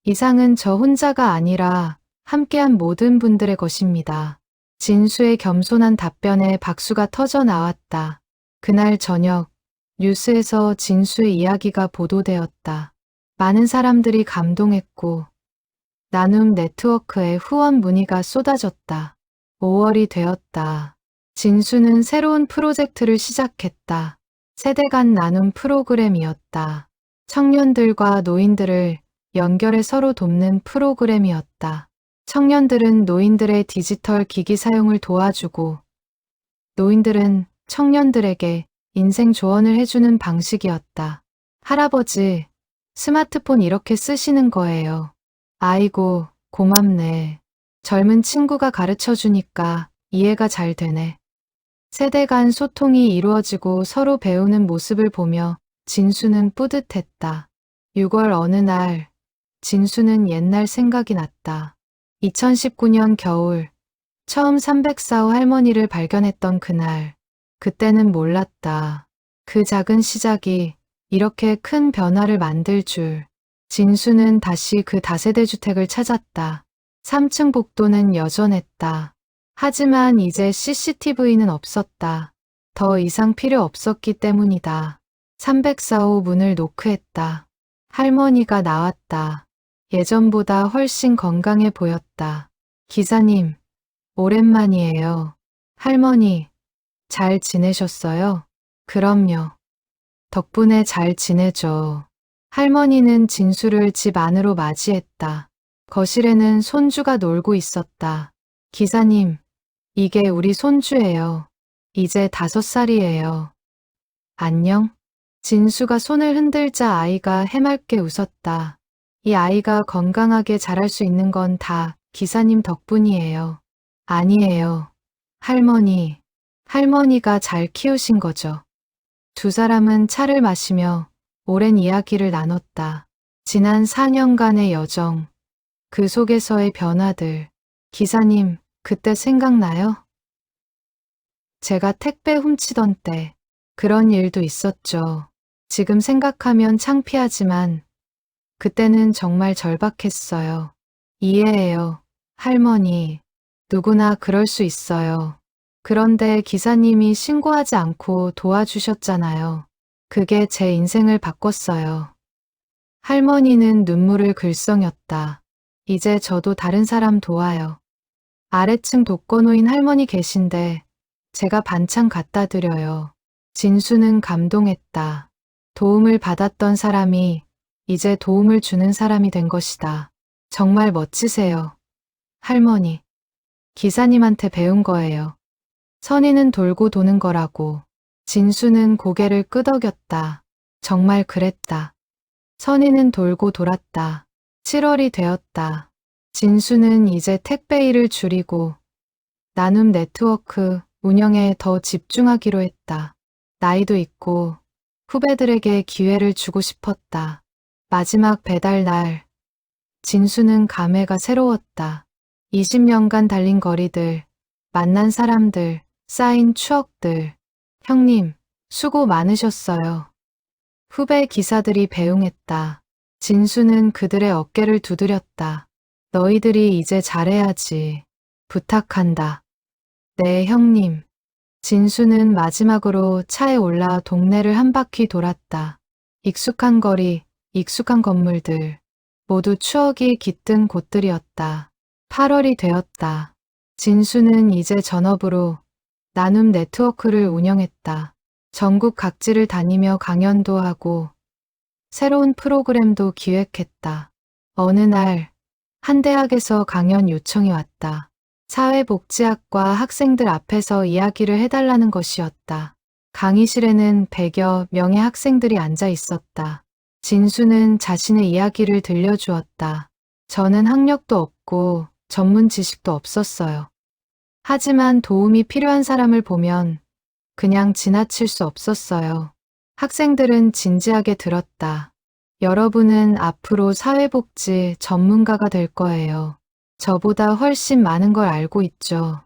이 상은 저 혼자가 아니라 함께한 모든 분들의 것입니다. 진수의 겸손한 답변에 박수가 터져 나왔다. 그날 저녁 뉴스에서 진수의 이야기가 보도되었다. 많은 사람들이 감동했고 나눔 네트워크에 후원 문의가 쏟아졌다. 5월이 되었다. 진수는 새로운 프로젝트를 시작했다. 세대 간 나눔 프로그램이었다. 청년들과 노인들을 연결해 서로 돕는 프로그램이었다. 청년들은 노인들의 디지털 기기 사용을 도와주고 노인들은 청년들에게 인생 조언을 해주는 방식이었다. 할아버지, 스마트폰 이렇게 쓰시는 거예요. 아이고, 고맙네. 젊은 친구가 가르쳐 주니까 이해가 잘 되네. 세대 간 소통이 이루어지고 서로 배우는 모습을 보며 진수는 뿌듯했다. 6월 어느 날, 진수는 옛날 생각이 났다. 2019년 겨울, 처음 304호 할머니를 발견했던 그날, 그때는 몰랐다. 그 작은 시작이 이렇게 큰 변화를 만들 줄. 진수는 다시 그 다세대 주택을 찾았다. 3층 복도는 여전했다. 하지만 이제 CCTV는 없었다. 더 이상 필요 없었기 때문이다. 304호 문을 노크했다. 할머니가 나왔다. 예전보다 훨씬 건강해 보였다. 기사님, 오랜만이에요. 할머니, 잘 지내셨어요? 그럼요. 덕분에 잘 지내죠. 할머니는 진수를 집 안으로 맞이했다. 거실에는 손주가 놀고 있었다. 기사님, 이게 우리 손주예요. 이제 5살이에요. 안녕? 진수가 손을 흔들자 아이가 해맑게 웃었다. 이 아이가 건강하게 자랄 수 있는 건 다 기사님 덕분이에요. 아니에요. 할머니가 잘 키우신 거죠. 두 사람은 차를 마시며 오랜 이야기를 나눴다. 지난 4년간의 여정, 그 속에서의 변화들. 기사님, 그때 생각나요? 제가 택배 훔치던 때 그런 일도 있었죠. 지금 생각하면 창피하지만 그때는 정말 절박했어요. 이해해요. 할머니, 누구나 그럴 수 있어요. 그런데 기사님이 신고하지 않고 도와주셨잖아요. 그게 제 인생을 바꿨어요. 할머니는 눈물을 글썽였다. 이제 저도 다른 사람 도와요. 아래층 독거노인 할머니 계신데 제가 반찬 갖다 드려요. 진수는 감동했다. 도움을 받았던 사람이 이제 도움을 주는 사람이 된 것이다. 정말 멋지세요. 할머니, 기사님한테 배운 거예요. 선의는 돌고 도는 거라고. 진수는 고개를 끄덕였다. 정말 그랬다. 선의는 돌고 돌았다. 7월이 되었다. 진수는 이제 택배 일을 줄이고 나눔 네트워크 운영에 더 집중하기로 했다. 나이도 있고 후배들에게 기회를 주고 싶었다. 마지막 배달 날, 진수는 감회가 새로웠다. 20년간 달린 거리들, 만난 사람들, 쌓인 추억들. 형님, 수고 많으셨어요. 후배 기사들이 배웅했다. 진수는 그들의 어깨를 두드렸다. 너희들이 이제 잘해야지. 부탁한다. 네, 형님. 진수는 마지막으로 차에 올라 동네를 한 바퀴 돌았다. 익숙한 거리, 익숙한 건물들. 모두 추억이 깃든 곳들이었다. 8월이 되었다. 진수는 이제 전업으로 나눔 네트워크를 운영했다. 전국 각지를 다니며 강연도 하고 새로운 프로그램도 기획했다. 어느 날 한 대학에서 강연 요청이 왔다. 사회복지학과 학생들 앞에서 이야기를 해달라는 것이었다. 강의실에는 100여 명의 학생들이 앉아 있었다. 진수는 자신의 이야기를 들려주었다. 저는 학력도 없고 전문 지식도 없었어요. 하지만 도움이 필요한 사람을 보면 그냥 지나칠 수 없었어요. 학생들은 진지하게 들었다. 여러분은 앞으로 사회복지 전문가가 될 거예요. 저보다 훨씬 많은 걸 알고 있죠.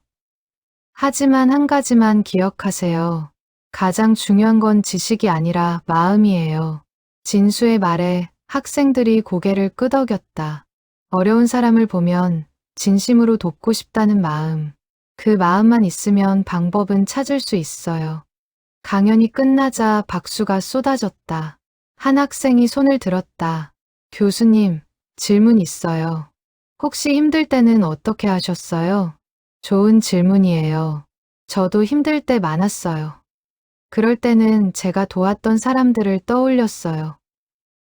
하지만 한 가지만 기억하세요. 가장 중요한 건 지식이 아니라 마음이에요. 진수의 말에 학생들이 고개를 끄덕였다. 어려운 사람을 보면 진심으로 돕고 싶다는 마음. 그 마음만 있으면 방법은 찾을 수 있어요. 강연이 끝나자 박수가 쏟아졌다. 한 학생이 손을 들었다. 교수님, 질문 있어요. 혹시 힘들 때는 어떻게 하셨어요? 좋은 질문이에요. 저도 힘들 때 많았어요. 그럴 때는 제가 도왔던 사람들을 떠올렸어요.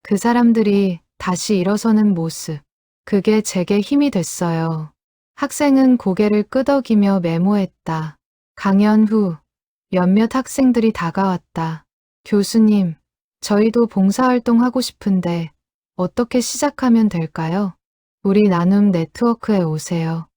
그 사람들이 다시 일어서는 모습. 그게 제게 힘이 됐어요. 학생은 고개를 끄덕이며 메모했다. 강연 후 몇몇 학생들이 다가왔다. 교수님, 저희도 봉사활동 하고 싶은데 어떻게 시작하면 될까요? 우리 나눔 네트워크에 오세요.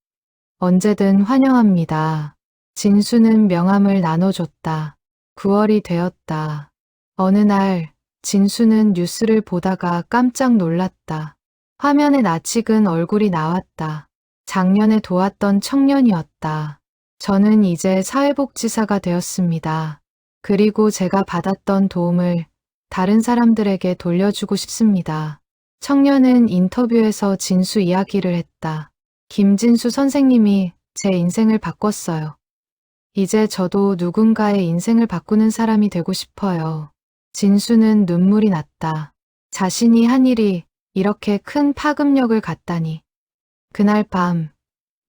언제든 환영합니다. 진수는 명함을 나눠줬다. 9월이 되었다. 어느 날 진수는 뉴스를 보다가 깜짝 놀랐다. 화면에 낯익은 얼굴이 나왔다. 작년에 도왔던 청년이었다. 저는 이제 사회복지사가 되었습니다. 그리고 제가 받았던 도움을 다른 사람들에게 돌려주고 싶습니다. 청년은 인터뷰에서 진수 이야기를 했다. 김진수 선생님이 제 인생을 바꿨어요. 이제 저도 누군가의 인생을 바꾸는 사람이 되고 싶어요. 진수는 눈물이 났다. 자신이 한 일이 이렇게 큰 파급력을 갖다니. 그날 밤,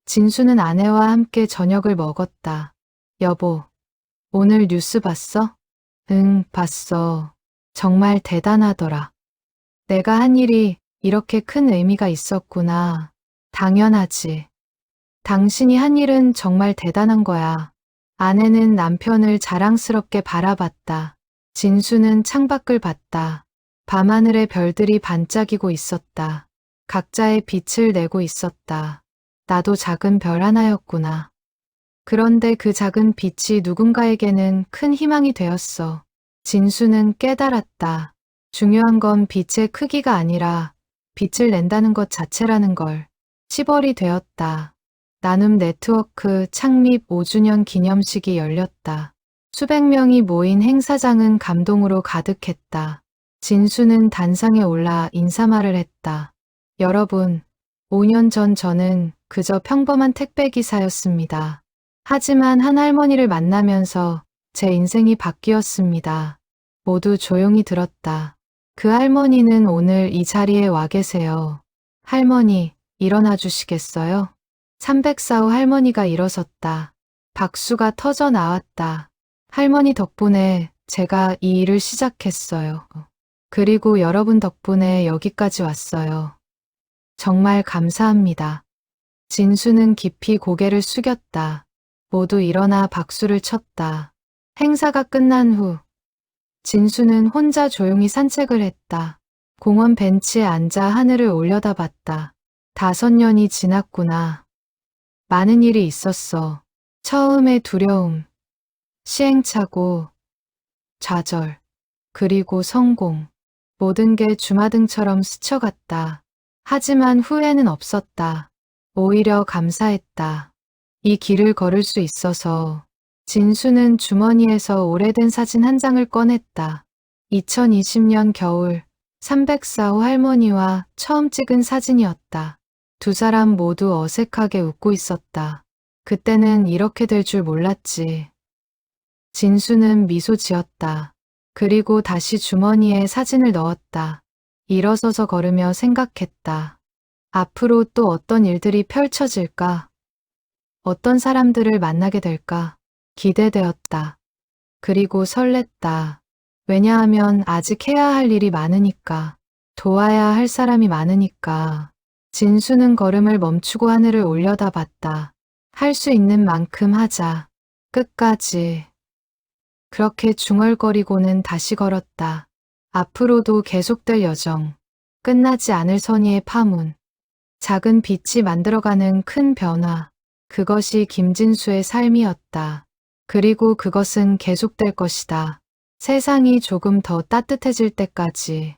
진수는 아내와 함께 저녁을 먹었다. 여보, 오늘 뉴스 봤어? 응, 봤어. 정말 대단하더라. 내가 한 일이 이렇게 큰 의미가 있었구나. 당연하지. 당신이 한 일은 정말 대단한 거야. 아내는 남편을 자랑스럽게 바라봤다. 진수는 창밖을 봤다. 밤하늘에 별들이 반짝이고 있었다. 각자의 빛을 내고 있었다. 나도 작은 별 하나였구나. 그런데 그 작은 빛이 누군가에게는 큰 희망이 되었어. 진수는 깨달았다. 중요한 건 빛의 크기가 아니라 빛을 낸다는 것 자체라는 걸. 10월이 되었다. 나눔 네트워크 창립 5주년 기념식이 열렸다. 수백 명이 모인 행사장은 감동으로 가득했다. 진수는 단상에 올라 인사말을 했다. 여러분, 5년 전 저는 그저 평범한 택배기사였습니다. 하지만 한 할머니를 만나면서 제 인생이 바뀌었습니다. 모두 조용히 들었다. 그 할머니는 오늘 이 자리에 와 계세요. 할머니, 일어나 주시겠어요? 304호 할머니가 일어섰다. 박수가 터져 나왔다. 할머니 덕분에 제가 이 일을 시작했어요. 그리고 여러분 덕분에 여기까지 왔어요. 정말 감사합니다. 진수는 깊이 고개를 숙였다. 모두 일어나 박수를 쳤다. 행사가 끝난 후 진수는 혼자 조용히 산책을 했다. 공원 벤치에 앉아 하늘을 올려다봤다. 5년이 지났구나. 많은 일이 있었어. 처음에 두려움, 시행착오, 좌절, 그리고 성공. 모든 게 주마등처럼 스쳐갔다. 하지만 후회는 없었다. 오히려 감사했다. 이 길을 걸을 수 있어서. 진수는 주머니에서 오래된 사진 한 장을 꺼냈다. 2020년 겨울 304호 할머니와 처음 찍은 사진이었다. 두 사람 모두 어색하게 웃고 있었다. 그때는 이렇게 될 줄 몰랐지. 진수는 미소 지었다. 그리고 다시 주머니에 사진을 넣었다. 일어서서 걸으며 생각했다. 앞으로 또 어떤 일들이 펼쳐질까? 어떤 사람들을 만나게 될까? 기대되었다. 그리고 설렜다. 왜냐하면 아직 해야 할 일이 많으니까. 도와야 할 사람이 많으니까. 진수는 걸음을 멈추고 하늘을 올려다봤다. 할 수 있는 만큼 하자. 끝까지. 그렇게 중얼거리고는 다시 걸었다. 앞으로도 계속될 여정. 끝나지 않을 선의의 파문. 작은 빛이 만들어가는 큰 변화. 그것이 김진수의 삶이었다. 그리고 그것은 계속될 것이다. 세상이 조금 더 따뜻해질 때까지.